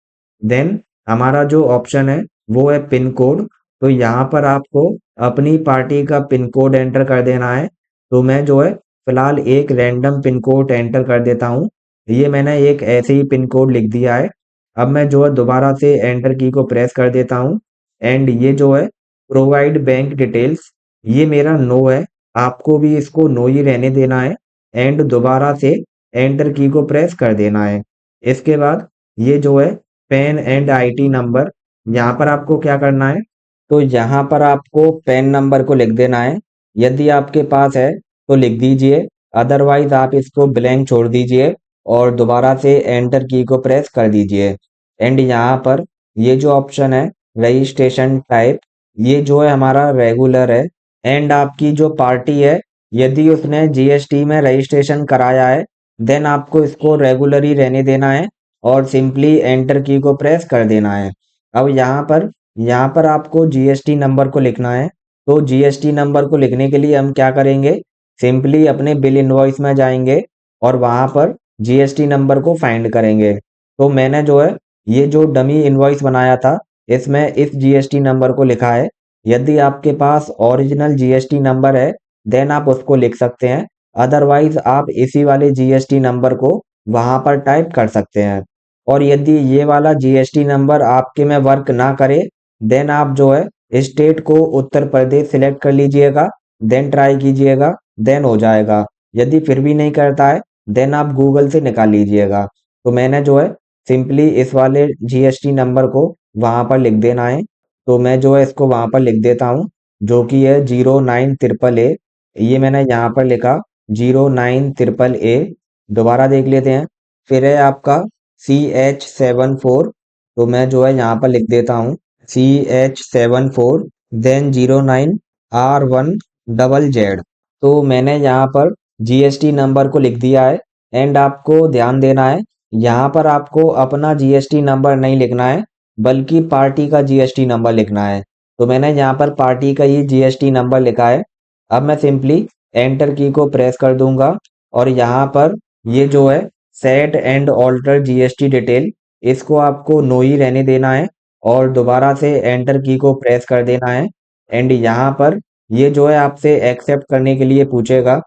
[SPEAKER 1] देन हमारा जो ऑप्शन है वो है पिन कोड। तो यहाँ पर आपको अपनी पार्टी का पिन कोड एंटर कर देना है। तो मैं जो है फिलहाल एक रैंडम पिन कोड एंटर कर देता हूँ। ये मैंने एक ऐसे ही पिन कोड लिख दिया है। अब मैं जो है दोबारा से एंटर की को प्रेस कर देता हूँ एंड ये जो है प्रोवाइड बैंक डिटेल्स, ये मेरा नो है। आपको भी इसको नो ही रहने देना है एंड दोबारा से एंटर की को प्रेस कर देना है। इसके बाद ये जो है पैन एंड आईटी नंबर, यहाँ पर आपको क्या करना है, तो यहाँ पर आपको पैन नंबर को लिख देना है। यदि आपके पास है तो लिख दीजिए, अदरवाइज आप इसको ब्लैंक छोड़ दीजिए और दोबारा से एंटर की को प्रेस कर दीजिए। एंड यहाँ पर ये जो ऑप्शन है रजिस्ट्रेशन टाइप, ये जो है हमारा रेगुलर है एंड आपकी जो पार्टी है यदि उसने जीएसटी में रजिस्ट्रेशन कराया है देन आपको इसको रेगुलर ही रहने देना है और सिंपली एंटर की को प्रेस कर देना है। अब यहाँ पर आपको जीएसटी नंबर को लिखना है। तो जीएसटी नंबर को लिखने के लिए हम क्या करेंगे, सिंपली अपने बिल इनवॉइस में जाएंगे और वहां पर जीएसटी नंबर को फाइंड करेंगे। तो मैंने जो है ये जो डमी इनवॉइस बनाया था इसमें इस जीएसटी नंबर को लिखा है। यदि आपके पास ओरिजिनल जीएसटी नंबर है देन आप उसको लिख सकते हैं, अदरवाइज आप इसी वाले जीएसटी नंबर को वहां पर टाइप कर सकते हैं। और यदि ये वाला जीएसटी नंबर आपके में वर्क ना करे देन आप जो है स्टेट को उत्तर प्रदेश सिलेक्ट कर लीजिएगा, देन ट्राई कीजिएगा, देन हो जाएगा। यदि फिर भी नहीं करता है देन आप गूगल से निकाल लीजिएगा। तो मैंने जो है सिंपली इस वाले जीएसटी नंबर को वहां पर लिख देना है। तो मैं जो है इसको वहां पर लिख देता हूँ जो कि है 09 ए। ये मैंने यहाँ पर लिखा 09 ए। दोबारा देख लेते हैं। फिर है आपका CH74, तो मैं जो है यहाँ पर लिख देता हूँ CH74 देन 09R1ZZ। तो मैंने यहाँ पर जीएसटी नंबर को लिख दिया है एंड आपको ध्यान देना है यहाँ पर आपको अपना जीएसटी नंबर नहीं लिखना है बल्कि पार्टी का जीएसटी नंबर लिखना है। तो मैंने यहाँ पर पार्टी का ही जीएसटी नंबर लिखा है। अब मैं सिंपली एंटर की को प्रेस कर दूंगा और यहाँ पर ये जो है set and alter GST detail, इसको आपको नो ही रहने देना है और दोबारा से एंटर की को प्रेस कर देना है। एंड यहाँ पर ये जो है आपसे एक्सेप्ट करने के लिए पूछेगा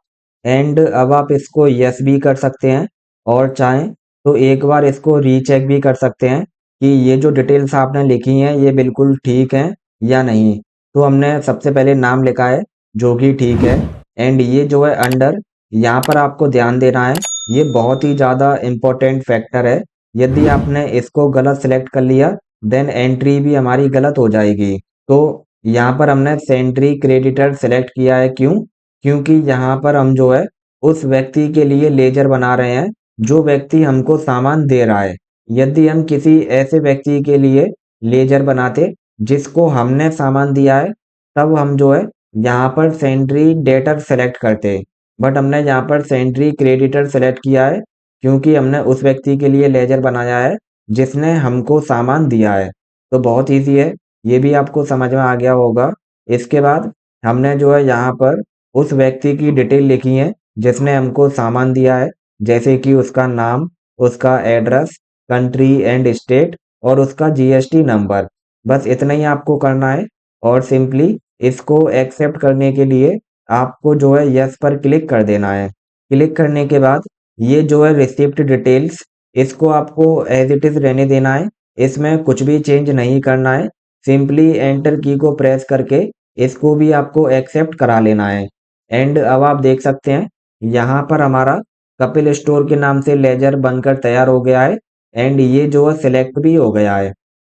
[SPEAKER 1] एंड अब आप इसको यस भी कर सकते हैं और चाहें तो एक बार इसको रीचेक भी कर सकते हैं कि ये जो डिटेल्स आपने लिखी हैं ये बिल्कुल ठीक हैं या नहीं। तो हमने सबसे पहले नाम लिखा है जो कि ठीक है। एंड ये जो है अंडर, यहाँ पर आपको ध्यान देना है, ये बहुत ही ज़्यादा इम्पोर्टेंट फैक्टर है। यदि आपने इसको गलत सेलेक्ट कर लिया देन एंट्री भी हमारी गलत हो जाएगी। तो यहाँ पर हमने सेंट्री क्रेडिटर सेलेक्ट किया है, क्यों? क्योंकि यहाँ पर हम जो है उस व्यक्ति के लिए लेजर बना रहे हैं जो व्यक्ति हमको सामान दे रहा है। यदि हम किसी ऐसे व्यक्ति के लिए लेजर बनाते जिसको हमने सामान दिया है, तब हम जो है यहाँ पर सेंट्री डेटर सेलेक्ट करते। बट हमने यहाँ पर सेंट्री क्रेडिटर सेलेक्ट किया है क्योंकि हमने उस व्यक्ति के लिए लेजर बनाया है जिसने हमको सामान दिया है। तो बहुत ईजी है, ये भी आपको समझ में आ गया होगा। इसके बाद हमने जो है यहाँ पर उस व्यक्ति की डिटेल लिखी है जिसने हमको सामान दिया है, जैसे कि उसका नाम, उसका एड्रेस, कंट्री एंड स्टेट और उसका जीएसटी नंबर। बस इतना ही आपको करना है और सिंपली इसको एक्सेप्ट करने के लिए आपको जो है यस पर क्लिक कर देना है। क्लिक करने के बाद ये जो है रिसिप्ट डिटेल्स, इसको आपको एज इट इज रहने देना है, इसमें कुछ भी चेंज नहीं करना है। सिंपली एंटर की को प्रेस करके इसको भी आपको एक्सेप्ट करा लेना है। एंड अब आप देख सकते हैं यहाँ पर हमारा कपिल स्टोर के नाम से लेजर बनकर तैयार हो गया है एंड ये जो है सिलेक्ट भी हो गया है।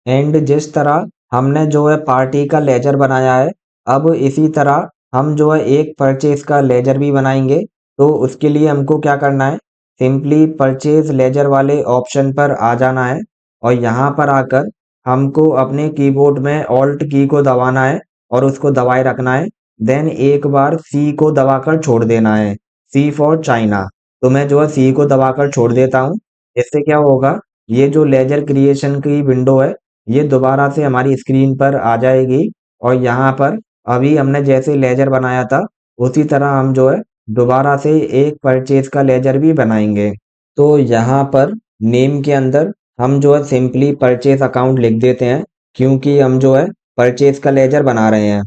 [SPEAKER 1] एंड जिस तरह हमने जो है पार्टी का लेजर बनाया है, अब इसी तरह हम जो है एक परचेज का लेजर भी बनाएंगे। तो उसके लिए हमको क्या करना है, सिंपली परचेज लेजर वाले ऑप्शन पर आ जाना है और यहाँ पर आकर हमको अपने कीबोर्ड में ऑल्ट की को दबाना है और उसको दबाए रखना है। देन एक बार सी को दबाकर छोड़ देना है, सी फॉर चाइना। तो मैं जो है सी को दबाकर छोड़ देता हूँ। इससे क्या होगा, ये जो लेजर क्रिएशन की विंडो है ये दोबारा से हमारी स्क्रीन पर आ जाएगी और यहाँ पर अभी हमने जैसे लेजर बनाया था उसी तरह हम जो है दोबारा से एक परचेज का लेजर भी बनाएंगे। तो यहाँ पर नेम के अंदर हम जो है सिंपली परचेज अकाउंट लिख देते हैं क्योंकि हम जो है परचेज का लेजर बना रहे हैं।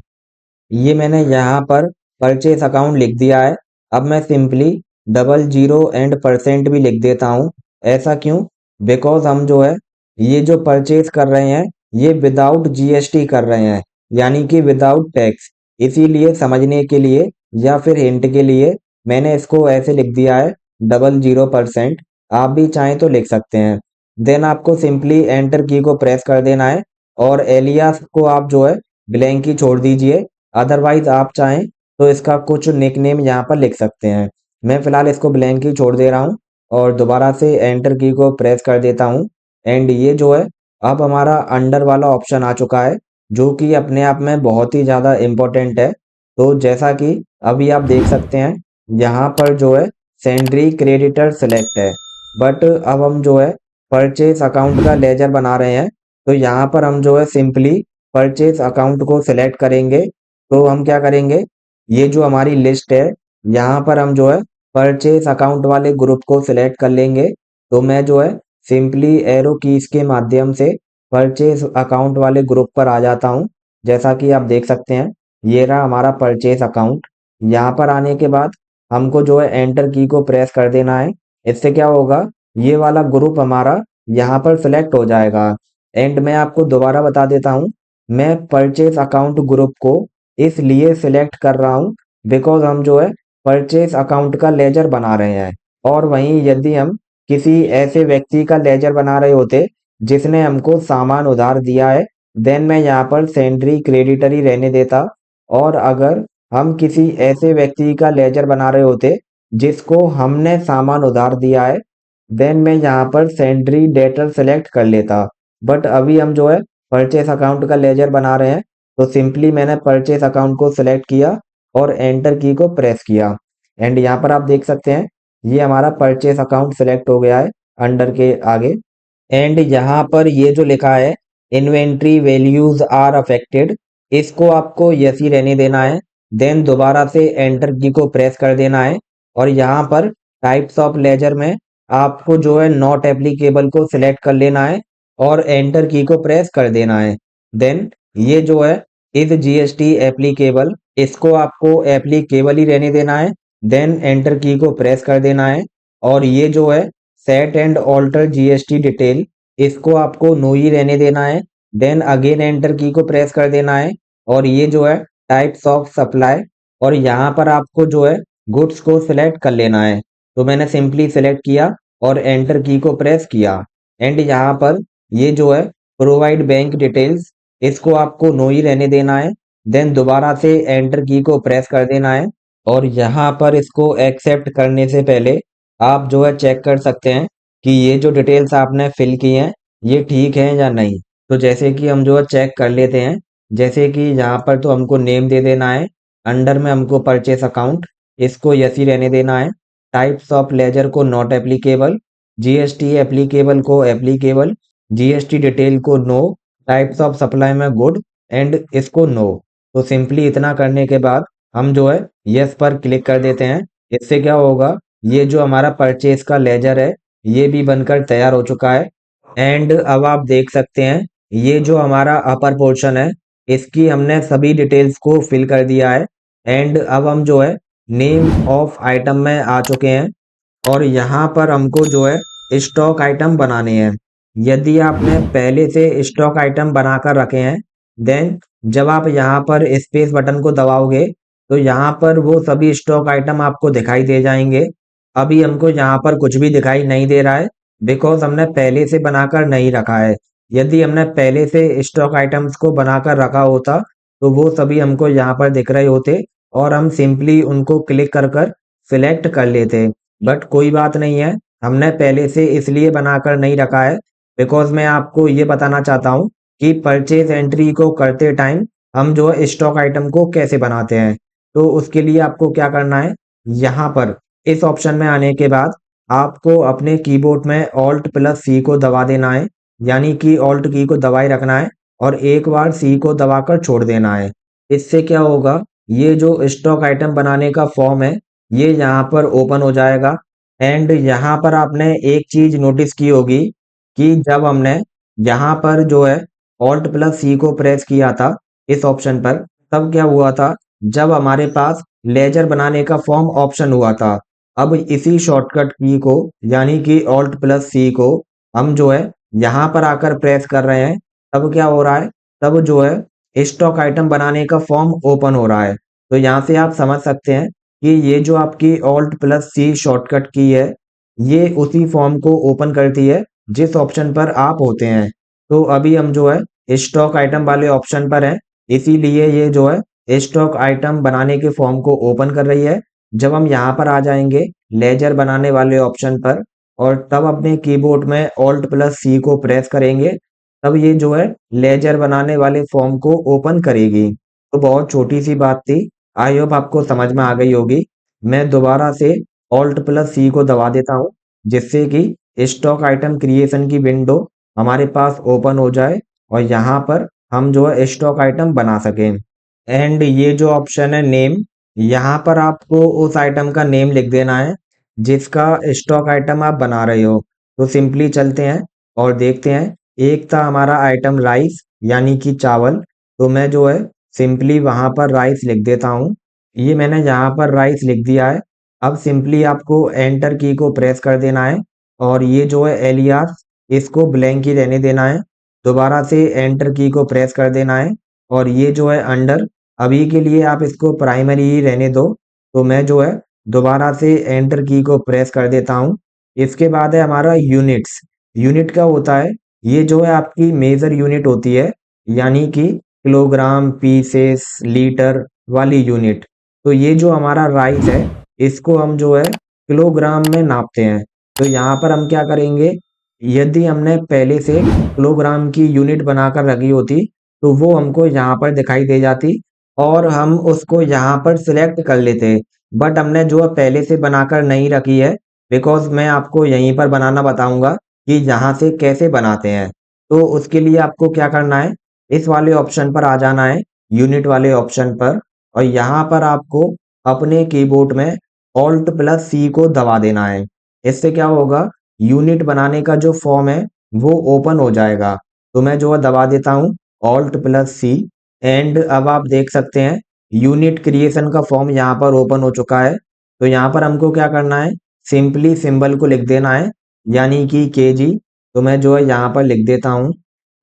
[SPEAKER 1] ये मैंने यहाँ पर परचेज अकाउंट लिख दिया है। अब मैं सिंपली 00 एंड % भी लिख देता हूँ। ऐसा क्यों? बिकॉज हम जो है ये जो परचेज कर रहे हैं ये विदाउट जीएसटी कर रहे हैं, यानी कि विदाउट टैक्स। इसीलिए समझने के लिए या फिर हिंट के लिए मैंने इसको ऐसे लिख दिया है 00%। आप भी चाहें तो लिख सकते हैं। देन आपको सिंपली एंटर की को प्रेस कर देना है और एलियास को आप जो है ब्लैंक ही छोड़ दीजिए। अदरवाइज आप चाहें तो इसका कुछ निकनेम यहाँ पर लिख सकते हैं। मैं फिलहाल इसको ब्लैंक ही छोड़ दे रहा हूँ और दोबारा से एंटर की को प्रेस कर देता हूँ। एंड ये जो है अब हमारा अंडर वाला ऑप्शन आ चुका है जो कि अपने आप में बहुत ही ज़्यादा इम्पोर्टेंट है। तो जैसा कि अभी आप देख सकते हैं यहाँ पर जो है सेंट्री क्रेडिटर सेलेक्ट है, बट अब हम जो है परचेज अकाउंट का लेजर बना रहे हैं। तो यहाँ पर हम जो है सिंपली परचेज अकाउंट को सिलेक्ट करेंगे। तो हम क्या करेंगे, ये जो हमारी लिस्ट है यहाँ पर हम जो है परचेज अकाउंट वाले ग्रुप को सिलेक्ट कर लेंगे। तो मैं जो है सिंपली एरो कीज के माध्यम से परचेज अकाउंट वाले ग्रुप पर आ जाता हूँ। जैसा कि आप देख सकते हैं ये रहा हमारा परचेज अकाउंट। यहाँ पर आने के बाद हमको जो है एंटर की को प्रेस कर देना है। इससे क्या होगा, ये वाला ग्रुप हमारा यहाँ पर सिलेक्ट हो जाएगा। एंड मैं आपको दोबारा बता देता हूँ, मैं परचेज अकाउंट ग्रुप को इसलिए सिलेक्ट कर रहा हूँ बिकॉज हम जो है परचेज अकाउंट का लेजर बना रहे हैं। और वहीं यदि हम किसी ऐसे व्यक्ति का लेजर बना रहे होते जिसने हमको सामान उधार दिया है, देन मैं यहाँ पर सेंट्री क्रेडिटर ही रहने देता। और अगर हम किसी ऐसे व्यक्ति का लेजर बना रहे होते जिसको हमने सामान उधार दिया है, देन मैं यहाँ पर सेंट्री डेटर सेलेक्ट कर लेता। बट अभी हम जो है परचेस अकाउंट का लेजर बना रहे हैं, तो सिंपली मैंने परचेस अकाउंट को सिलेक्ट किया और एंटर की को प्रेस किया। एंड यहाँ पर आप देख सकते हैं ये हमारा परचेस अकाउंट सिलेक्ट हो गया है अंडर के आगे। एंड यहाँ पर ये जो लिखा है इन्वेंट्री वैल्यूज आर अफेक्टेड, इसको आपको यस ही रहने देना है। देन दोबारा से एंटर की को प्रेस कर देना है और यहाँ पर टाइप्स ऑफ लेजर में आपको जो है नॉट एप्लीकेबल को सिलेक्ट कर लेना है और एंटर की को प्रेस कर देना है। देन ये जो है इज जीएसटी एप्लीकेबल, इसको आपको एप्लीकेबल ही रहने देना है। देन एंटर की को प्रेस कर देना है और ये जो है set and alter GST detail, इसको आपको नो ही रहने देना है। देन अगेन एंटर की को प्रेस कर देना है और ये जो है टाइप्स ऑफ सप्लाई और यहाँ पर आपको जो है गुड्स को सिलेक्ट कर लेना है। तो मैंने सिंपली सिलेक्ट किया और एंटर की को प्रेस किया एंड यहाँ पर ये जो है प्रोवाइड बैंक डिटेल्स, इसको आपको नो ही रहने देना है। देन दोबारा से एंटर की को प्रेस कर देना है और यहाँ पर इसको एक्सेप्ट करने से पहले आप जो है चेक कर सकते हैं कि ये जो डिटेल्स आपने फिल की हैं ये ठीक है या नहीं। तो जैसे कि हम जो है चेक कर लेते हैं, जैसे कि यहाँ पर तो हमको नेम दे देना है, अंडर में हमको परचेस अकाउंट, इसको यस ही रहने देना है। टाइप्स ऑफ लेजर को नॉट एप्लीकेबल, जीएसटी एप्लीकेबल को एप्लीकेबल, जीएसटी डिटेल को नो, टाइप्स ऑफ सप्लाई में गुड एंड इसको नो। तो सिंपली इतना करने के बाद हम जो है यस पर क्लिक कर देते हैं। इससे क्या होगा, ये जो हमारा परचेस का लेजर है ये भी बनकर तैयार हो चुका है। एंड अब आप देख सकते हैं ये जो हमारा अपर पोर्शन है इसकी हमने सभी डिटेल्स को फिल कर दिया है। एंड अब हम जो है नेम ऑफ आइटम में आ चुके हैं और यहाँ पर हमको जो है स्टॉक आइटम बनाने हैं। यदि आपने पहले से स्टॉक आइटम बनाकर रखे हैं देन जब आप यहाँ पर स्पेस बटन को दबाओगे तो यहाँ पर वो सभी स्टॉक आइटम आपको दिखाई दे जाएंगे। अभी हमको यहाँ पर कुछ भी दिखाई नहीं दे रहा है बिकॉज हमने पहले से बनाकर नहीं रखा है। यदि हमने पहले से स्टॉक आइटम्स को बनाकर रखा होता तो वो सभी हमको यहाँ पर दिख रहे होते और हम सिंपली उनको क्लिक कर कर सिलेक्ट कर लेते। बट कोई बात नहीं है, हमने पहले से इसलिए बनाकर नहीं रखा है बिकॉज मैं आपको ये बताना चाहता हूँ कि परचेज एंट्री को करते टाइम हम जो है स्टॉक आइटम को कैसे बनाते हैं। तो उसके लिए आपको क्या करना है, यहाँ पर इस ऑप्शन में आने के बाद आपको अपने कीबोर्ड में ऑल्ट प्लस सी को दबा देना है, यानी कि ऑल्ट की को दबाए रखना है और एक बार सी को दबाकर छोड़ देना है। इससे क्या होगा, ये जो स्टॉक आइटम बनाने का फॉर्म है ये यहाँ पर ओपन हो जाएगा। एंड यहाँ पर आपने एक चीज नोटिस की होगी कि जब हमने यहाँ पर जो है ऑल्ट प्लस सी को प्रेस किया था इस ऑप्शन पर, तब क्या हुआ था, जब हमारे पास लेजर बनाने का फॉर्म ऑप्शन हुआ था। अब इसी शॉर्टकट की को यानी कि ऑल्ट प्लस सी को हम जो है यहाँ पर आकर प्रेस कर रहे हैं, तब क्या हो रहा है, तब जो है स्टॉक आइटम बनाने का फॉर्म ओपन हो रहा है। तो यहाँ से आप समझ सकते हैं कि ये जो आपकी ऑल्ट प्लस सी शॉर्टकट की है ये उसी फॉर्म को ओपन करती है जिस ऑप्शन पर आप होते हैं। तो अभी हम जो है स्टॉक आइटम वाले ऑप्शन पर हैं, इसीलिए ये जो है स्टॉक आइटम बनाने के फॉर्म को ओपन कर रही है। जब हम यहाँ पर आ जाएंगे लेजर बनाने वाले ऑप्शन पर और तब अपने कीबोर्ड में ऑल्ट प्लस सी को प्रेस करेंगे, तब ये जो है लेजर बनाने वाले फॉर्म को ओपन करेगी। तो बहुत छोटी सी बात थी, आई होप आपको समझ में आ गई होगी। मैं दोबारा से ऑल्ट प्लस सी को दबा देता हूँ जिससे कि स्टॉक आइटम क्रिएशन की विंडो हमारे पास ओपन हो जाए और यहाँ पर हम जो है स्टॉक आइटम बना सकें। एंड ये जो ऑप्शन है नेम, यहाँ पर आपको उस आइटम का नेम लिख देना है जिसका स्टॉक आइटम आप बना रहे हो। तो सिंपली चलते हैं और देखते हैं। एक था हमारा आइटम राइस यानी कि चावल, तो मैं जो है सिंपली वहां पर राइस लिख देता हूँ। ये मैंने यहाँ पर राइस लिख दिया है। अब सिंपली आपको एंटर की को प्रेस कर देना है और ये जो है एलियास इसको ब्लैंक ही रहने देना है। दोबारा से एंटर की को प्रेस कर देना है और ये जो है अंडर, अभी के लिए आप इसको प्राइमरी ही रहने दो। तो मैं जो है दोबारा से एंटर की को प्रेस कर देता हूँ। इसके बाद है हमारा यूनिट्स। यूनिट क्या होता है, ये जो है आपकी मेजर यूनिट होती है, यानी कि किलोग्राम, पीसेस, लीटर वाली यूनिट। तो ये जो हमारा राइस है इसको हम जो है किलोग्राम में नापते हैं। तो यहाँ पर हम क्या करेंगे, यदि हमने पहले से किलोग्राम की यूनिट बनाकर रखी होती तो वो हमको यहाँ पर दिखाई दे जाती और हम उसको यहाँ पर सिलेक्ट कर लेते। बट हमने जो है पहले से बनाकर नहीं रखी है बिकॉज मैं आपको यहीं पर बनाना बताऊंगा कि यहाँ से कैसे बनाते हैं। तो उसके लिए आपको क्या करना है, इस वाले ऑप्शन पर आ जाना है, यूनिट वाले ऑप्शन पर, और यहाँ पर आपको अपने कीबोर्ड में ऑल्ट प्लस सी को दबा देना है। इससे क्या होगा, यूनिट बनाने का जो फॉर्म है वो ओपन हो जाएगा। तो मैं जो है दबा देता हूँ ऑल्ट प्लस सी एंड अब आप देख सकते हैं यूनिट क्रिएशन का फॉर्म यहाँ पर ओपन हो चुका है। तो यहाँ पर हमको क्या करना है, सिंपली सिंबल को लिख देना है, यानी कि केजी। तो मैं जो है यहाँ पर लिख देता हूँ।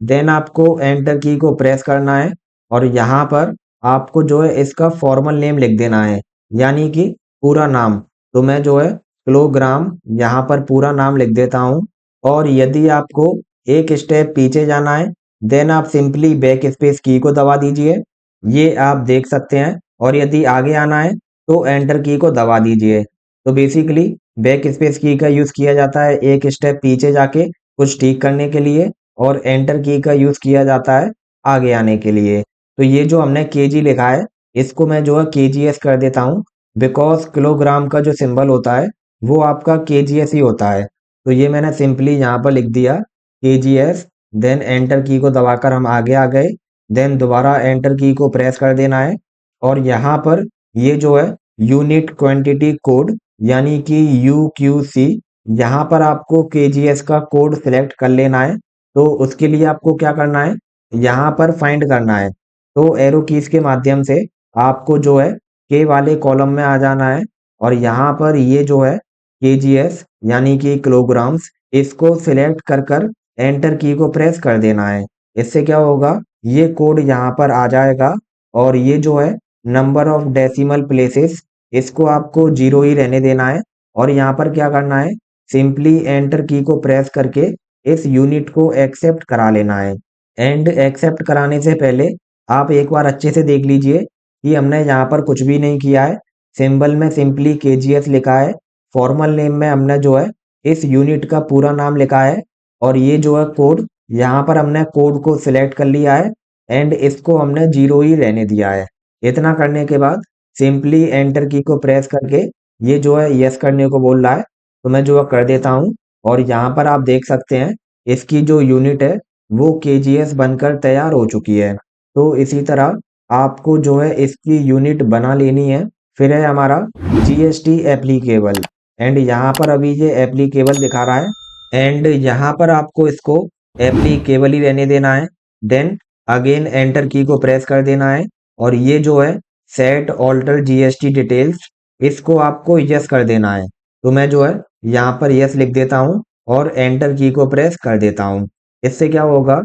[SPEAKER 1] देन आपको एंटर की को प्रेस करना है और यहाँ पर आपको जो है इसका फॉर्मल नेम लिख देना है, यानी कि पूरा नाम। तो मैं जो है किलोग्राम यहाँ पर पूरा नाम लिख देता हूँ। और यदि आपको एक स्टेप पीछे जाना है, देन आप सिंपली बैक स्पेस की को दबा दीजिए, ये आप देख सकते हैं। और यदि आगे आना है तो एंटर की को दबा दीजिए। तो बेसिकली बैक स्पेस की का यूज़ किया जाता है एक स्टेप पीछे जाके कुछ ठीक करने के लिए, और एंटर की का यूज़ किया जाता है आगे आने के लिए। तो ये जो हमने केजी लिखा है, इसको मैं जो है केजीएस कर देता हूँ, बिकॉज किलोग्राम का जो सिंबल होता है वो आपका केजीएस ही होता है। तो ये मैंने सिंपली यहाँ पर लिख दिया केजीएस। देन एंटर की को दबाकर हम आगे आ गए। देन दोबारा एंटर की को प्रेस कर देना है और यहाँ पर ये जो है यूनिट क्वांटिटी कोड यानी कि यूक्यूसी, यहाँ पर आपको केजीएस का कोड सिलेक्ट कर लेना है। तो उसके लिए आपको क्या करना है, यहाँ पर फाइंड करना है। तो एरो कीज के माध्यम से आपको जो है के वाले कॉलम में आ जाना है और यहाँ पर ये जो है केजीएस यानी कि किलोग्राम्स, इसको सिलेक्ट कर कर एंटर की को प्रेस कर देना है। इससे क्या होगा, ये कोड यहाँ पर आ जाएगा और ये जो है नंबर ऑफ डेसिमल प्लेसेस, इसको आपको 0 ही रहने देना है। और यहाँ पर क्या करना है, सिंपली एंटर की को प्रेस करके इस यूनिट को एक्सेप्ट करा लेना है। एंड एक्सेप्ट कराने से पहले आप एक बार अच्छे से देख लीजिए कि हमने यहाँ पर कुछ भी नहीं किया है। सिंबल में सिंपली केजीएस लिखा है, फॉर्मल नेम में हमने जो है इस यूनिट का पूरा नाम लिखा है और ये जो है कोड, यहाँ पर हमने कोड को सिलेक्ट कर लिया है एंड इसको हमने 0 ही रहने दिया है। इतना करने के बाद सिंपली एंटर की को प्रेस करके ये जो है यस करने को बोल रहा है, तो मैं जो है कर देता हूँ। और यहाँ पर आप देख सकते हैं इसकी जो यूनिट है वो केजीएस बनकर तैयार हो चुकी है। तो इसी तरह आपको जो है इसकी यूनिट बना लेनी है। फिर है हमारा जीएसटी एप्लीकेबल एंड यहाँ पर अभी ये एप्लीकेबल दिखा रहा है एंड यहाँ पर आपको इसको एप्लीकेबल ही रहने देना है। देन अगेन एंटर की को प्रेस कर देना है और ये जो है सेट ऑल्टर जीएसटी डिटेल्स, इसको आपको यस कर देना है। तो मैं जो है यहाँ पर यस लिख देता हूँ और एंटर की को प्रेस कर देता हूँ। इससे क्या होगा,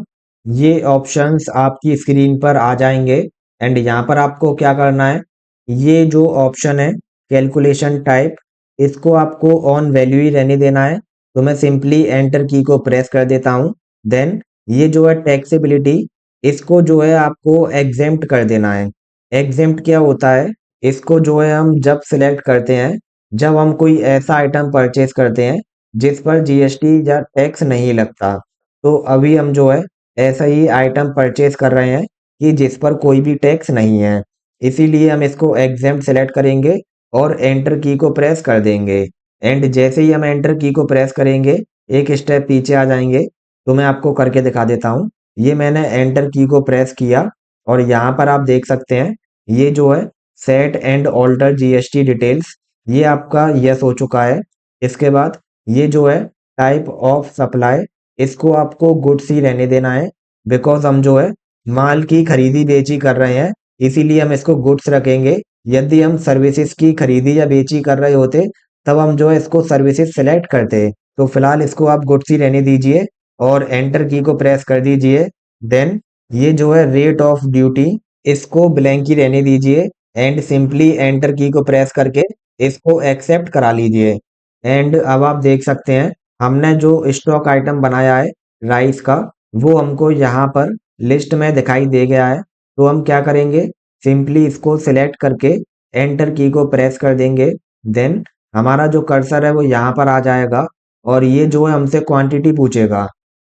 [SPEAKER 1] ये ऑप्शंस आपकी स्क्रीन पर आ जाएंगे एंड यहाँ पर आपको क्या करना है, ये जो ऑप्शन है कैलकुलेशन टाइप, इसको आपको ऑन वैल्यू ही रहने देना है। तो मैं सिंपली एंटर की को प्रेस कर देता हूँ। देन ये जो है टैक्सेबिलिटी, इसको जो है आपको एग्जेम्प्ट कर देना है। एग्जेम्प्ट क्या होता है, इसको जो है हम जब सिलेक्ट करते हैं, जब हम कोई ऐसा आइटम परचेज करते हैं जिस पर जीएसटी या टैक्स नहीं लगता। तो अभी हम जो है ऐसा ही आइटम परचेज कर रहे हैं कि जिस पर कोई भी टैक्स नहीं है, इसीलिए हम इसको एग्जेम्प्ट सेलेक्ट करेंगे और एंटर की को प्रेस कर देंगे। एंड जैसे ही हम एंटर की को प्रेस करेंगे एक स्टेप पीछे आ जाएंगे। तो मैं आपको करके दिखा देता हूँ। ये मैंने एंटर की को प्रेस किया और यहाँ पर आप देख सकते हैं ये जो है set and alter GST details, ये आपका यस हो चुका है। इसके बाद ये जो है टाइप ऑफ सप्लाई, इसको आपको गुड्स ही रहने देना है, बिकॉज हम जो है माल की खरीदी बेची कर रहे हैं, इसीलिए हम इसको गुड्स रखेंगे। यदि हम सर्विसेज की खरीदी या बेची कर रहे होते तब हम जो है इसको सर्विसेज सेलेक्ट करते। तो फिलहाल इसको आप गुड्स ही रहने दीजिए और एंटर की को प्रेस कर दीजिए। देन ये जो है रेट ऑफ ड्यूटी, इसको ब्लैंक ही रहने दीजिए एंड सिंपली एंटर की को प्रेस करके इसको एक्सेप्ट करा लीजिए। एंड अब आप देख सकते हैं हमने जो स्टॉक आइटम बनाया है राइस का, वो हमको यहाँ पर लिस्ट में दिखाई दे गया है। तो हम क्या करेंगे, सिंपली इसको सिलेक्ट करके एंटर की को प्रेस कर देंगे। देन हमारा जो कर्सर है वो यहाँ पर आ जाएगा और ये जो है हमसे क्वांटिटी पूछेगा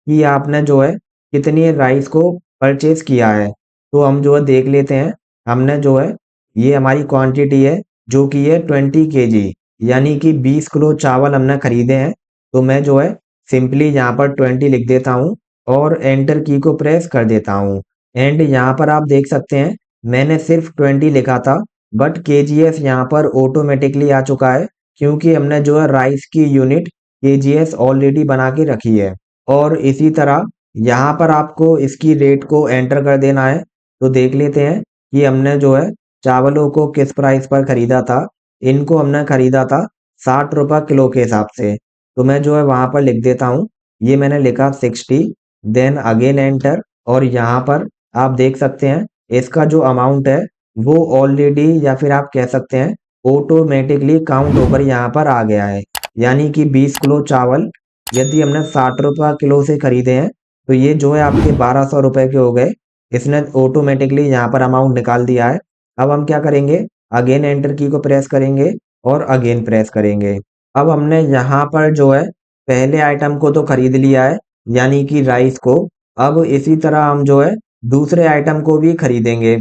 [SPEAKER 1] कि आपने जो है कितनी राइस को परचेज किया है। तो हम जो है देख लेते हैं, हमने जो है ये हमारी क्वांटिटी है जो कि है 20 केजी, यानी कि 20 किलो चावल हमने खरीदे हैं। तो मैं जो है सिंपली यहाँ पर 20 लिख देता हूँ और एंटर की को प्रेस कर देता हूँ। एंड यहाँ पर आप देख सकते हैं मैंने सिर्फ 20 लिखा था बट केजीएस यहाँ पर ऑटोमेटिकली आ चुका है, क्योंकि हमने जो है राइस की यूनिट केजीएस ऑलरेडी बना के रखी है। और इसी तरह यहाँ पर आपको इसकी रेट को एंटर कर देना है। तो देख लेते हैं कि हमने जो है चावलों को किस प्राइस पर खरीदा था। इनको हमने खरीदा था 60 रुपये किलो के हिसाब से। तो मैं जो है वहाँ पर लिख देता हूँ ये मैंने लिखा 60, देन अगेन एंटर। और यहाँ पर आप देख सकते हैं इसका जो अमाउंट है वो ऑलरेडी, या फिर आप कह सकते हैं ऑटोमेटिकली काउंट होकर यहाँ पर आ गया है। यानी कि 20 किलो चावल यदि हमने 60 रुपये किलो से खरीदे हैं तो ये जो है आपके 1200 रुपये के हो गए। इसने ऑटोमेटिकली यहाँ पर अमाउंट निकाल दिया है। अब हम क्या करेंगे, अगेन एंटर की को प्रेस करेंगे और अगेन प्रेस करेंगे। अब हमने यहाँ पर जो है पहले आइटम को तो खरीद लिया है, यानी कि राइस को। अब इसी तरह हम जो है दूसरे आइटम को भी खरीदेंगे।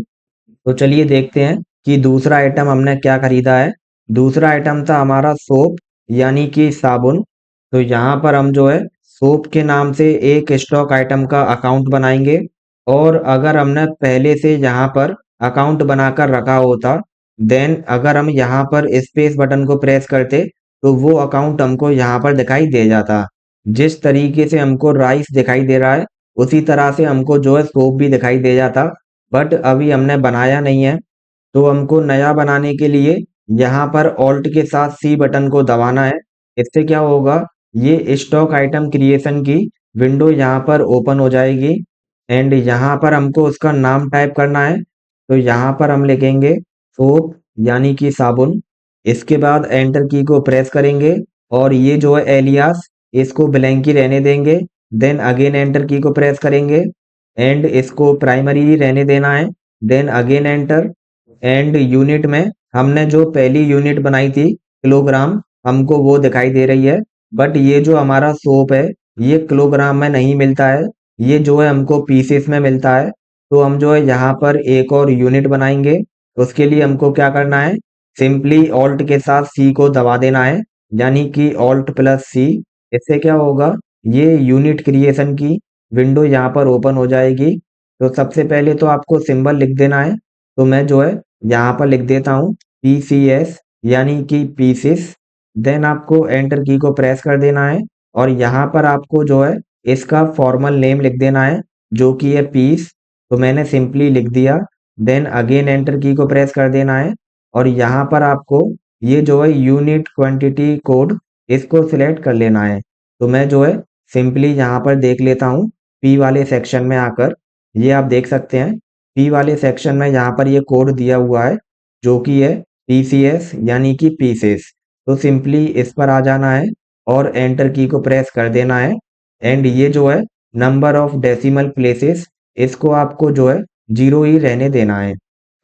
[SPEAKER 1] तो चलिए देखते हैं कि दूसरा आइटम हमने क्या खरीदा है। दूसरा आइटम था हमारा सोप, यानी कि साबुन। तो यहाँ पर हम जो है सोप के नाम से एक स्टॉक आइटम का अकाउंट बनाएंगे। और अगर हमने पहले से यहाँ पर अकाउंट बनाकर रखा होता, देन अगर हम यहाँ पर स्पेस बटन को प्रेस करते तो वो अकाउंट हमको यहाँ पर दिखाई दे जाता। जिस तरीके से हमको राइस दिखाई दे रहा है उसी तरह से हमको जो है सोप भी दिखाई दे जाता। बट अभी हमने बनाया नहीं है, तो हमको नया बनाने के लिए यहाँ पर ऑल्ट के साथ सी बटन को दबाना है। इससे क्या होगा, ये स्टॉक आइटम क्रिएशन की विंडो यहाँ पर ओपन हो जाएगी। एंड यहाँ पर हमको उसका नाम टाइप करना है। तो यहाँ पर हम लिखेंगे सोप, यानी कि साबुन। इसके बाद एंटर की को प्रेस करेंगे और ये जो है एलियास, इसको ब्लैंक ही रहने देंगे। देन अगेन एंटर की को प्रेस करेंगे एंड इसको प्राइमरी रहने देना है। Then again enter. And unit में हमने जो पहली यूनिट बनाई थी किलोग्राम, हमको वो दिखाई दे रही है। बट ये जो हमारा सोप है ये किलोग्राम में नहीं मिलता है, ये जो है हमको पीसेस में मिलता है। तो हम जो है यहाँ पर एक और यूनिट बनाएंगे। उसके लिए हमको क्या करना है, सिंपली ऑल्ट के साथ सी को दबा देना है, यानी कि ऑल्ट प्लस सी। इससे क्या होगा, ये यूनिट क्रिएशन की विंडो यहाँ पर ओपन हो जाएगी। तो सबसे पहले तो आपको सिंबल लिख देना है। तो मैं जो है यहाँ पर लिख देता हूँ PCS, यानी कि पीसेस। देन आपको एंटर की को प्रेस कर देना है और यहाँ पर आपको जो है इसका फॉर्मल नेम लिख देना है, जो कि है पीस। तो मैंने सिंपली लिख दिया। देन अगेन एंटर की को प्रेस कर देना है और यहाँ पर आपको ये जो है यूनिट क्वांटिटी कोड, इसको सिलेक्ट कर लेना है। तो मैं जो है सिंपली यहाँ पर देख लेता हूँ पी वाले सेक्शन में आकर। ये आप देख सकते हैं पी वाले सेक्शन में यहाँ पर ये कोड दिया हुआ है, जो कि है PCS, यानी कि पीसेस। तो सिंपली इस पर आ जाना है और एंटर की को प्रेस कर देना है। एंड ये जो है नंबर ऑफ डेसिमल प्लेसेस, इसको आपको जो है 0 ही रहने देना है।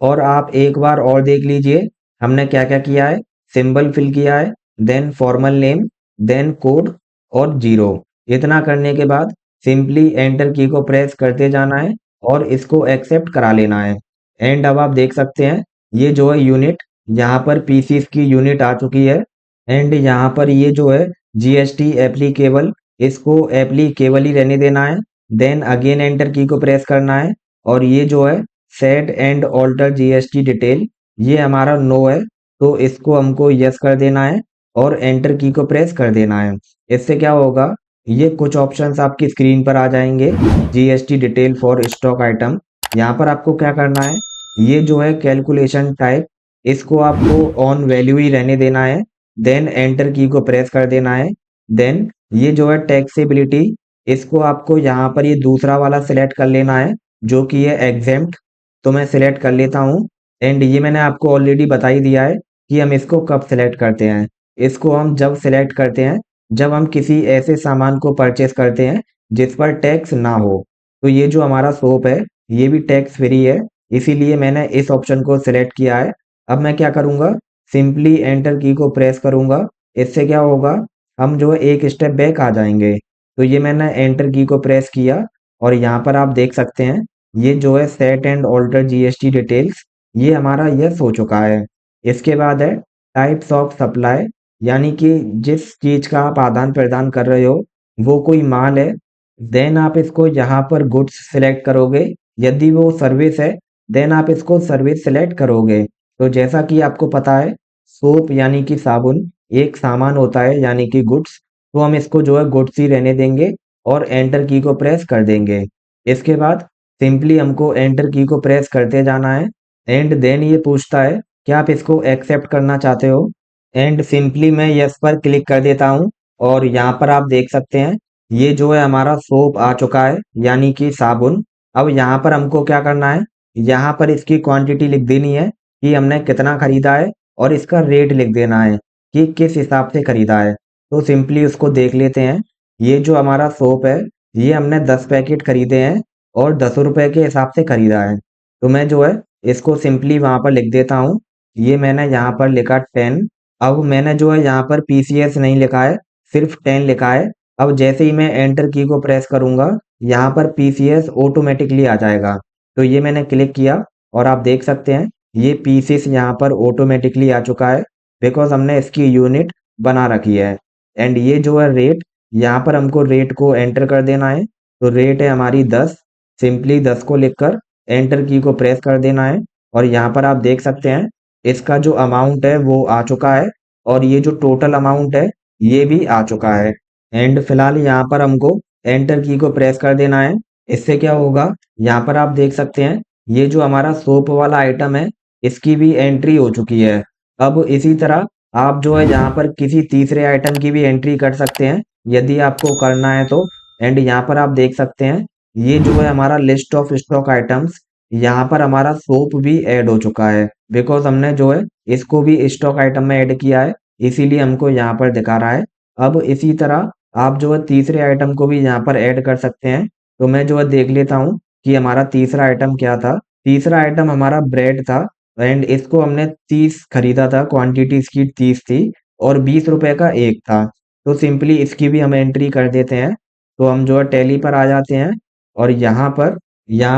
[SPEAKER 1] और आप एक बार और देख लीजिए हमने क्या क्या किया है। सिंबल फिल किया है, then formal name, then code और 0। इतना करने के बाद सिंपली एंटर की को प्रेस करते जाना है और इसको एक्सेप्ट करा लेना है। एंड अब आप देख सकते हैं ये जो है यूनिट, यहाँ पर पीसीस की यूनिट आ चुकी है। एंड यहाँ पर ये जो है GST एप्लीकेबल, इसको एप्लीकेबल ही रहने देना है। देन अगेन एंटर की को प्रेस करना है और ये जो है set and alter GST detail, ये हमारा नो है, तो इसको हमको यस कर देना है और एंटर की को प्रेस कर देना है। इससे क्या होगा, ये कुछ ऑप्शंस आपकी स्क्रीन पर आ जाएंगे। GST detail for stock item, यहाँ पर आपको क्या करना है, ये जो है कैलकुलेशन टाइप, इसको आपको ऑन वैल्यू ही रहने देना है। देन एंटर की को प्रेस कर देना है। देन ये जो है टैक्सेबिलिटी, इसको आपको यहाँ पर ये दूसरा वाला सिलेक्ट कर लेना है, जो कि है एग्जेम्प्ट। तो मैं सिलेक्ट कर लेता हूँ। एंड ये मैंने आपको ऑलरेडी बता ही दिया है कि हम इसको कब सिलेक्ट करते हैं। इसको हम जब सिलेक्ट करते हैं जब हम किसी ऐसे सामान को परचेस करते हैं जिस पर टैक्स ना हो। तो ये जो हमारा सोप है ये भी टैक्स फ्री है, इसीलिए मैंने इस ऑप्शन को सिलेक्ट किया है। अब मैं क्या करूँगा, सिंपली एंटर की को प्रेस करूँगा। इससे क्या होगा, हम जो है एक स्टेप बैक आ जाएंगे। तो ये मैंने एंटर की को प्रेस किया और यहाँ पर आप देख सकते हैं ये जो है set and alter GST details, ये हमारा यस हो चुका है। इसके बाद है टाइप्स ऑफ सप्लाई, यानी कि जिस चीज का आप आदान प्रदान कर रहे हो वो कोई माल है। देन आप इसको यहाँ पर गुड्स सिलेक्ट करोगे, यदि वो सर्विस है देन आप इसको सर्विस सिलेक्ट करोगे। तो जैसा कि आपको पता है सोप यानी कि साबुन एक सामान होता है, यानी कि गुड्स। तो हम इसको जो है गुड्स ही रहने देंगे और एंटर की को प्रेस कर देंगे। इसके बाद सिंपली हमको एंटर की को प्रेस करते जाना है। एंड देन ये पूछता है कि आप इसको एक्सेप्ट करना चाहते हो। एंड सिंपली मैं यस पर क्लिक कर देता हूँ और यहाँ पर आप देख सकते हैं ये जो है हमारा सोप आ चुका है, यानी कि साबुन। अब यहाँ पर हमको क्या करना है, यहाँ पर इसकी क्वांटिटी लिख देनी है कि हमने कितना खरीदा है, और इसका रेट लिख देना है कि किस हिसाब से खरीदा है। तो सिंपली उसको देख लेते हैं। ये जो हमारा सोप है, ये हमने 10 पैकेट खरीदे हैं और 10 रुपए के हिसाब से खरीदा है। तो मैं जो है इसको सिंपली वहाँ पर लिख देता हूँ। ये मैंने यहाँ पर लिखा 10। अब मैंने जो है यहाँ पर पीसीएस नहीं लिखा है, सिर्फ 10 लिखा है। अब जैसे ही मैं एंटर की को प्रेस करूंगा, यहाँ पर पीसीएस ऑटोमेटिकली आ जाएगा। तो ये मैंने क्लिक किया और आप देख सकते हैं ये पीसीएस यहाँ पर ऑटोमेटिकली आ चुका है, बिकॉज हमने इसकी यूनिट बना रखी है। एंड ये जो है रेट, यहाँ पर हमको रेट को एंटर कर देना है। तो रेट है हमारी 10। सिंपली 10 को लिखकर एंटर की को प्रेस कर देना है, और यहाँ पर आप देख सकते हैं इसका जो अमाउंट है वो आ चुका है, और ये जो टोटल अमाउंट है ये भी आ चुका है। एंड फिलहाल यहाँ पर हमको एंटर की को प्रेस कर देना है। इससे क्या होगा, यहाँ पर आप देख सकते हैं ये जो हमारा सोप वाला आइटम है, इसकी भी एंट्री हो चुकी है। अब इसी तरह आप जो है यहाँ पर किसी तीसरे आइटम की भी एंट्री कर सकते हैं, यदि आपको करना है तो। एंड यहाँ पर आप देख सकते हैं ये जो है हमारा लिस्ट ऑफ स्टॉक आइटम्स, यहाँ पर हमारा सोप भी ऐड हो चुका है, बिकॉज हमने जो है इसको भी स्टॉक आइटम में ऐड किया है, इसीलिए हमको यहाँ पर दिखा रहा है। अब इसी तरह आप जो है तीसरे आइटम को भी यहाँ पर ऐड कर सकते हैं। तो मैं जो है देख लेता हूँ कि हमारा तीसरा आइटम क्या था। तीसरा आइटम हमारा ब्रेड था, एंड इसको हमने 30 खरीदा था, क्वांटिटी इसकी 30 थी, और 20 रुपए का एक था। तो सिंपली इसकी भी हम एंट्री कर देते हैं। तो हम जो है टैली पर आ जाते हैं, और यहाँ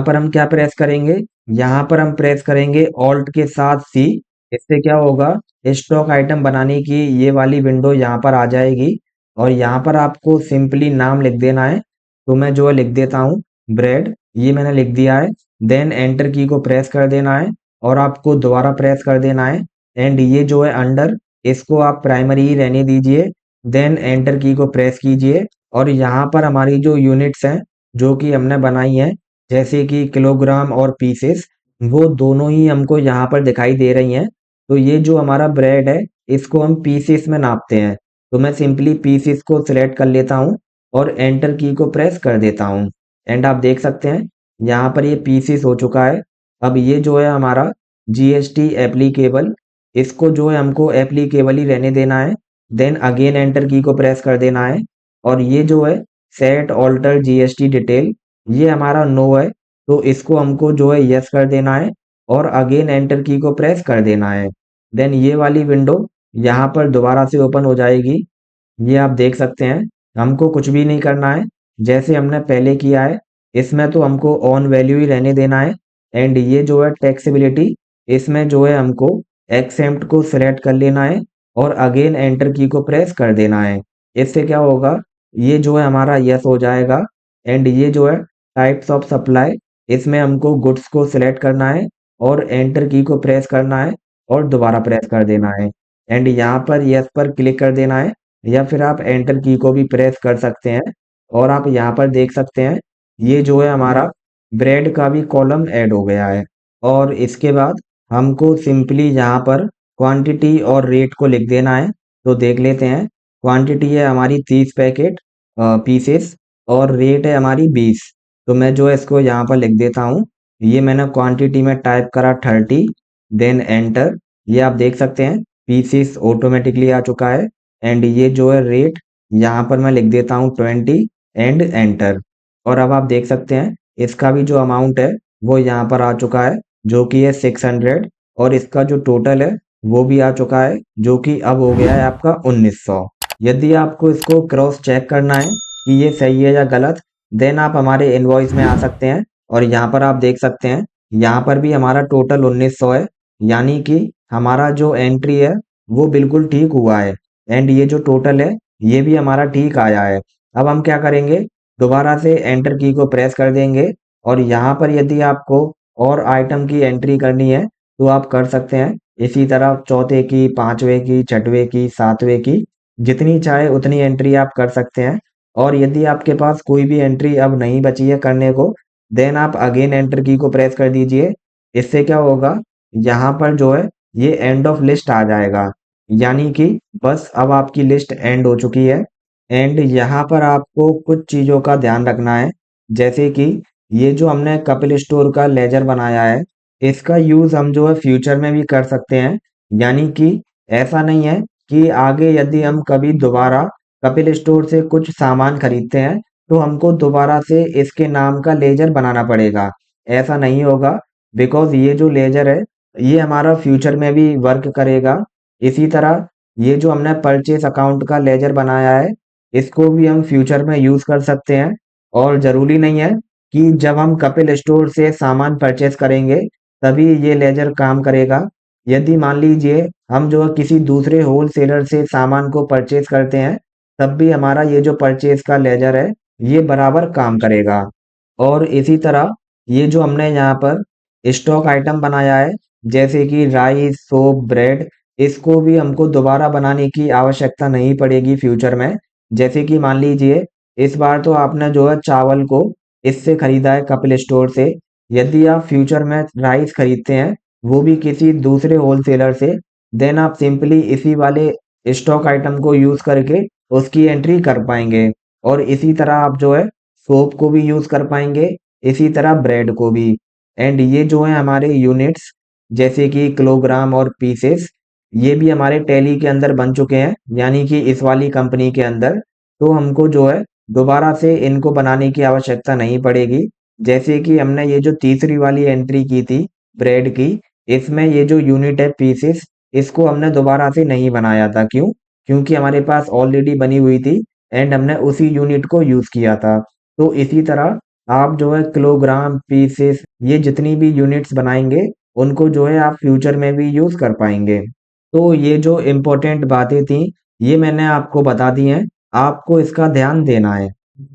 [SPEAKER 1] पर हम क्या प्रेस करेंगे, यहाँ पर हम प्रेस करेंगे ऑल्ट के साथ सी। इससे क्या होगा, स्टॉक आइटम बनाने की ये वाली विंडो यहाँ पर आ जाएगी, और यहाँ पर आपको सिंपली नाम लिख देना है। तो मैं जो है लिख देता हूँ ब्रेड, ये मैंने लिख दिया है। देन एंटर की को प्रेस कर देना है, और आपको दोबारा प्रेस कर देना है। एंड ये जो है अंडर, इसको आप प्राइमरी ही रहने दीजिए। देन एंटर की को प्रेस कीजिए, और यहाँ पर हमारी जो यूनिट्स हैं जो कि हमने बनाई हैं, जैसे कि किलोग्राम और पीसेस, वो दोनों ही हमको यहाँ पर दिखाई दे रही हैं। तो ये जो हमारा ब्रेड है, इसको हम पीसेस में नापते हैं। तो मैं सिंपली पीसेस को सिलेक्ट कर लेता हूँ और एंटर की को प्रेस कर देता हूँ। एंड आप देख सकते हैं यहाँ पर ये पीसेस हो चुका है। अब ये जो है हमारा जीएसटी एप्लीकेबल, इसको जो है हमको एप्लीकेबल ही रहने देना है। देन अगेन एंटर की को प्रेस कर देना है, और ये जो है सेट ऑल्टर जीएसटी डिटेल, ये हमारा नो है, तो इसको हमको जो है यस कर देना है, और अगेन एंटर की को प्रेस कर देना है। देन ये वाली विंडो यहाँ पर दोबारा से ओपन हो जाएगी। ये आप देख सकते हैं हमको कुछ भी नहीं करना है, जैसे हमने पहले किया है। इसमें तो हमको ऑन वैल्यू ही रहने देना है। एंड ये जो है टैक्सेबिलिटी, इसमें जो है हमको एक्सेप्ट को सिलेक्ट कर लेना है, और अगेन एंटर की को प्रेस कर देना है। इससे क्या होगा, ये जो है हमारा यस हो जाएगा। एंड ये जो है टाइप्स ऑफ सप्लाई, इसमें हमको गुड्स को सिलेक्ट करना है, और एंटर की को प्रेस करना है, और दोबारा प्रेस कर देना है। एंड यहाँ पर यस पर क्लिक कर देना है, या फिर आप एंटर की को भी प्रेस कर सकते हैं। और आप यहाँ पर देख सकते हैं ये जो है हमारा ब्रेड का भी कॉलम ऐड हो गया है। और इसके बाद हमको सिंपली यहाँ पर क्वांटिटी और रेट को लिख देना है। तो देख लेते हैं, क्वांटिटी है हमारी 30 पैकेट पीसेस, और रेट है हमारी 20। तो मैं जो है इसको यहाँ पर लिख देता हूँ। ये मैंने क्वांटिटी में टाइप करा 30, देन एंटर। ये आप देख सकते हैं पीसेस ऑटोमेटिकली आ चुका है। एंड ये जो है रेट, यहाँ पर मैं लिख देता हूँ 20, एंड एंटर। और अब आप देख सकते हैं इसका भी जो अमाउंट है वो यहाँ पर आ चुका है, जो कि है 600, और इसका जो टोटल है वो भी आ चुका है, जो कि अब हो गया है आपका 1900। यदि आपको इसको क्रॉस चेक करना है कि ये सही है या गलत, देन आप हमारे इनवॉइस में आ सकते हैं, और यहाँ पर आप देख सकते हैं यहाँ पर भी हमारा टोटल 1900 है, यानी कि हमारा जो एंट्री है वो बिल्कुल ठीक हुआ है। एंड ये जो टोटल है ये भी हमारा ठीक आया है। अब हम क्या करेंगे, दोबारा से एंटर की को प्रेस कर देंगे, और यहाँ पर यदि आपको और आइटम की एंट्री करनी है तो आप कर सकते हैं। इसी तरह चौथे की, पांचवे की, छठवें की, सातवें की, जितनी चाहे उतनी एंट्री आप कर सकते हैं। और यदि आपके पास कोई भी एंट्री अब नहीं बची है करने को, देन आप अगेन एंटर की को प्रेस कर दीजिए। इससे क्या होगा, यहाँ पर जो है ये एंड ऑफ लिस्ट आ जाएगा, यानी कि बस अब आपकी लिस्ट एंड हो चुकी है। एंड यहाँ पर आपको कुछ चीज़ों का ध्यान रखना है, जैसे कि ये जो हमने कपिल स्टोर का लेजर बनाया है, इसका यूज़ हम जो है फ्यूचर में भी कर सकते हैं। यानी कि ऐसा नहीं है कि आगे यदि हम कभी दोबारा कपिल स्टोर से कुछ सामान खरीदते हैं, तो हमको दोबारा से इसके नाम का लेजर बनाना पड़ेगा। ऐसा नहीं होगा, बिकॉज़ ये जो लेजर है, ये हमारा फ्यूचर में भी वर्क करेगा। इसी तरह ये जो हमने परचेज़ अकाउंट का लेजर बनाया है, इसको भी हम फ्यूचर में यूज़ कर सकते हैं और ज़रूरी नहीं है कि जब हम कपिल स्टोर से सामान परचेज़ करेंगे, तभी ये लेजर काम करेगा। यदि मान लीजिए हम जो है किसी दूसरे होलसेलर से सामान को परचेज़ करते हैं, तब भी हमारा ये जो परचेज़ का लेजर है, ये बराबर काम करेगा। और इसी तरह ये जो हमने यहाँ पर स्टॉक आइटम बनाया है, जैसे कि राइस, सोप, ब्रेड, इसको भी हमको दोबारा बनाने की आवश्यकता नहीं पड़ेगी फ्यूचर में। जैसे कि मान लीजिए इस बार तो आपने जो है चावल को इससे खरीदा है कपिल स्टोर से। यदि आप फ्यूचर में राइस खरीदते हैं, वो भी किसी दूसरे होलसेलर से, देन आप सिंपली इसी वाले स्टॉक आइटम को यूज़ करके उसकी एंट्री कर पाएँगे। और इसी तरह आप जो है सोप को भी यूज़ कर पाएँगे, इसी तरह ब्रेड को भी। एंड ये जो है हमारे यूनिट्स, जैसे कि किलोग्राम और पीसेस, ये भी हमारे टैली के अंदर बन चुके हैं, यानी कि इस वाली कंपनी के अंदर। तो हमको जो है दोबारा से इनको बनाने की आवश्यकता नहीं पड़ेगी। जैसे कि हमने ये जो तीसरी वाली एंट्री की थी ब्रेड की, इसमें ये जो यूनिट है पीसेस, इसको हमने दोबारा से नहीं बनाया था। क्यों? क्योंकि हमारे पास ऑलरेडी बनी हुई थी एंड हमने उसी यूनिट को यूज़ किया था। तो इसी तरह आप जो है किलोग्राम, पीसेस, ये जितनी भी यूनिट्स बनाएँगे, उनको जो है आप फ्यूचर में भी यूज़ कर पाएँगे। तो ये जो इम्पोर्टेंट बातें थी, ये मैंने आपको बता दी हैं, आपको इसका ध्यान देना है।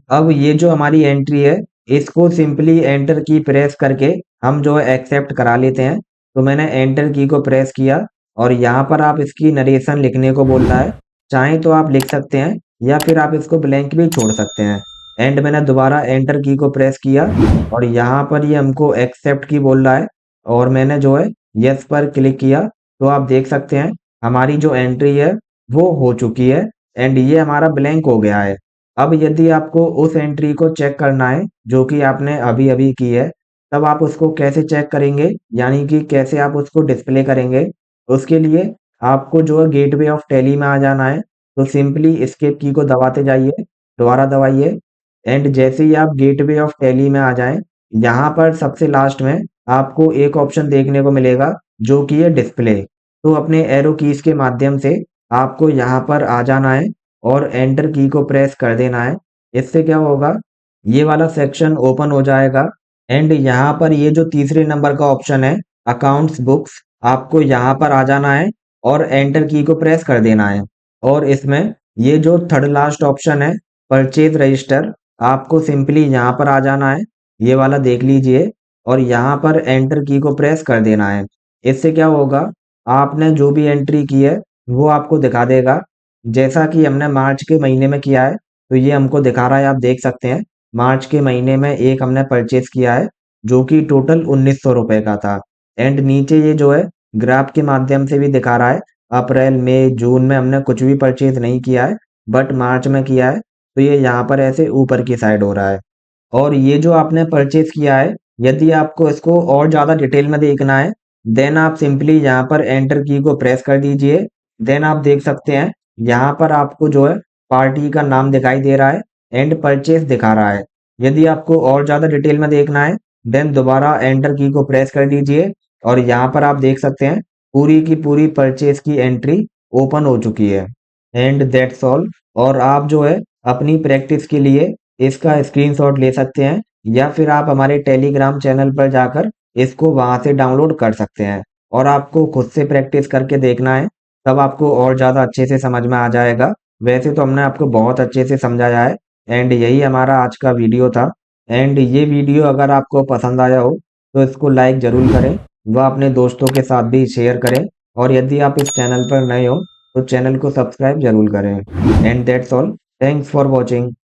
[SPEAKER 1] अब ये जो हमारी एंट्री है, इसको सिंपली एंटर की प्रेस करके हम जो है एक्सेप्ट करा लेते हैं। तो मैंने एंटर की को प्रेस किया और यहाँ पर आप इसकी नरेशन लिखने को बोल रहा है। चाहें तो आप लिख सकते हैं या फिर आप इसको ब्लैंक भी छोड़ सकते हैं। एंड मैंने दोबारा एंटर की को प्रेस किया और यहाँ पर ये हमको एक्सेप्ट की बोल रहा है और मैंने जो है येस पर क्लिक किया। तो आप देख सकते हैं हमारी जो एंट्री है वो हो चुकी है एंड ये हमारा ब्लैंक हो गया है। अब यदि आपको उस एंट्री को चेक करना है जो कि आपने अभी-अभी की है, तब आप उसको कैसे चेक करेंगे? यानी कि कैसे आप उसको डिस्प्ले करेंगे? उसके लिए आपको जो है गेटवे ऑफ टैली में आ जाना है। तो सिंपली एस्केप की को दबाते जाइए, दोबारा दबाइए एंड जैसे ही आप गेटवे ऑफ टैली में आ जाएँ, यहाँ पर सबसे लास्ट में आपको एक ऑप्शन देखने को मिलेगा जो कि है डिस्प्ले। तो अपने एरो कीज़ के माध्यम से आपको यहाँ पर आ जाना है और एंटर की को प्रेस कर देना है। इससे क्या होगा, ये वाला सेक्शन ओपन हो जाएगा एंड यहाँ पर ये जो तीसरे नंबर का ऑप्शन है अकाउंट्स बुक्स, आपको यहाँ पर आ जाना है और एंटर की को प्रेस कर देना है। और इसमें ये जो थर्ड लास्ट ऑप्शन है परचेज रजिस्टर, आपको सिंपली यहाँ पर आ जाना है, ये वाला देख लीजिए और यहाँ पर एंटर की को प्रेस कर देना है। इससे क्या होगा, आपने जो भी एंट्री की है वो आपको दिखा देगा। जैसा कि हमने मार्च के महीने में किया है, तो ये हमको दिखा रहा है, आप देख सकते हैं। मार्च के महीने में एक हमने परचेज़ किया है, जो कि टोटल ₹1900 का था। एंड नीचे ये जो है ग्राफ के माध्यम से भी दिखा रहा है, अप्रैल, मई, जून में हमने कुछ भी परचेज़ नहीं किया है, बट मार्च में किया है, तो ये यहाँ पर ऐसे ऊपर की साइड हो रहा है। और ये जो आपने परचेज़ किया है, यदि आपको इसको और ज़्यादा डिटेल में देखना है, देन आप सिंपली यहाँ पर एंटर की को प्रेस कर दीजिए। देन आप देख सकते हैं, यहाँ पर आपको जो है पार्टी का नाम दिखाई दे रहा है एंड परचेज़ दिखा रहा है। यदि आपको और ज़्यादा डिटेल में देखना है, देन दोबारा एंटर की को प्रेस कर दीजिए और यहाँ पर आप देख सकते हैं, पूरी की पूरी परचेज़ की एंट्री ओपन हो चुकी है। And that's all. और आप जो है अपनी प्रैक्टिस के लिए इसका स्क्रीनशॉट ले सकते हैं या फिर आप हमारे टेलीग्राम चैनल पर जाकर इसको वहाँ से डाउनलोड कर सकते हैं और आपको खुद से प्रैक्टिस करके देखना है, तब आपको और ज़्यादा अच्छे से समझ में आ जाएगा। वैसे तो हमने आपको बहुत अच्छे से समझाया है एंड यही हमारा आज का वीडियो था। एंड ये वीडियो अगर आपको पसंद आया हो तो इसको लाइक ज़रूर करें, व अपने दोस्तों के साथ भी शेयर करें और यदि आप इस चैनल पर नए हो तो चैनल को सब्सक्राइब ज़रूर करें। And that's all. Thanks for watching.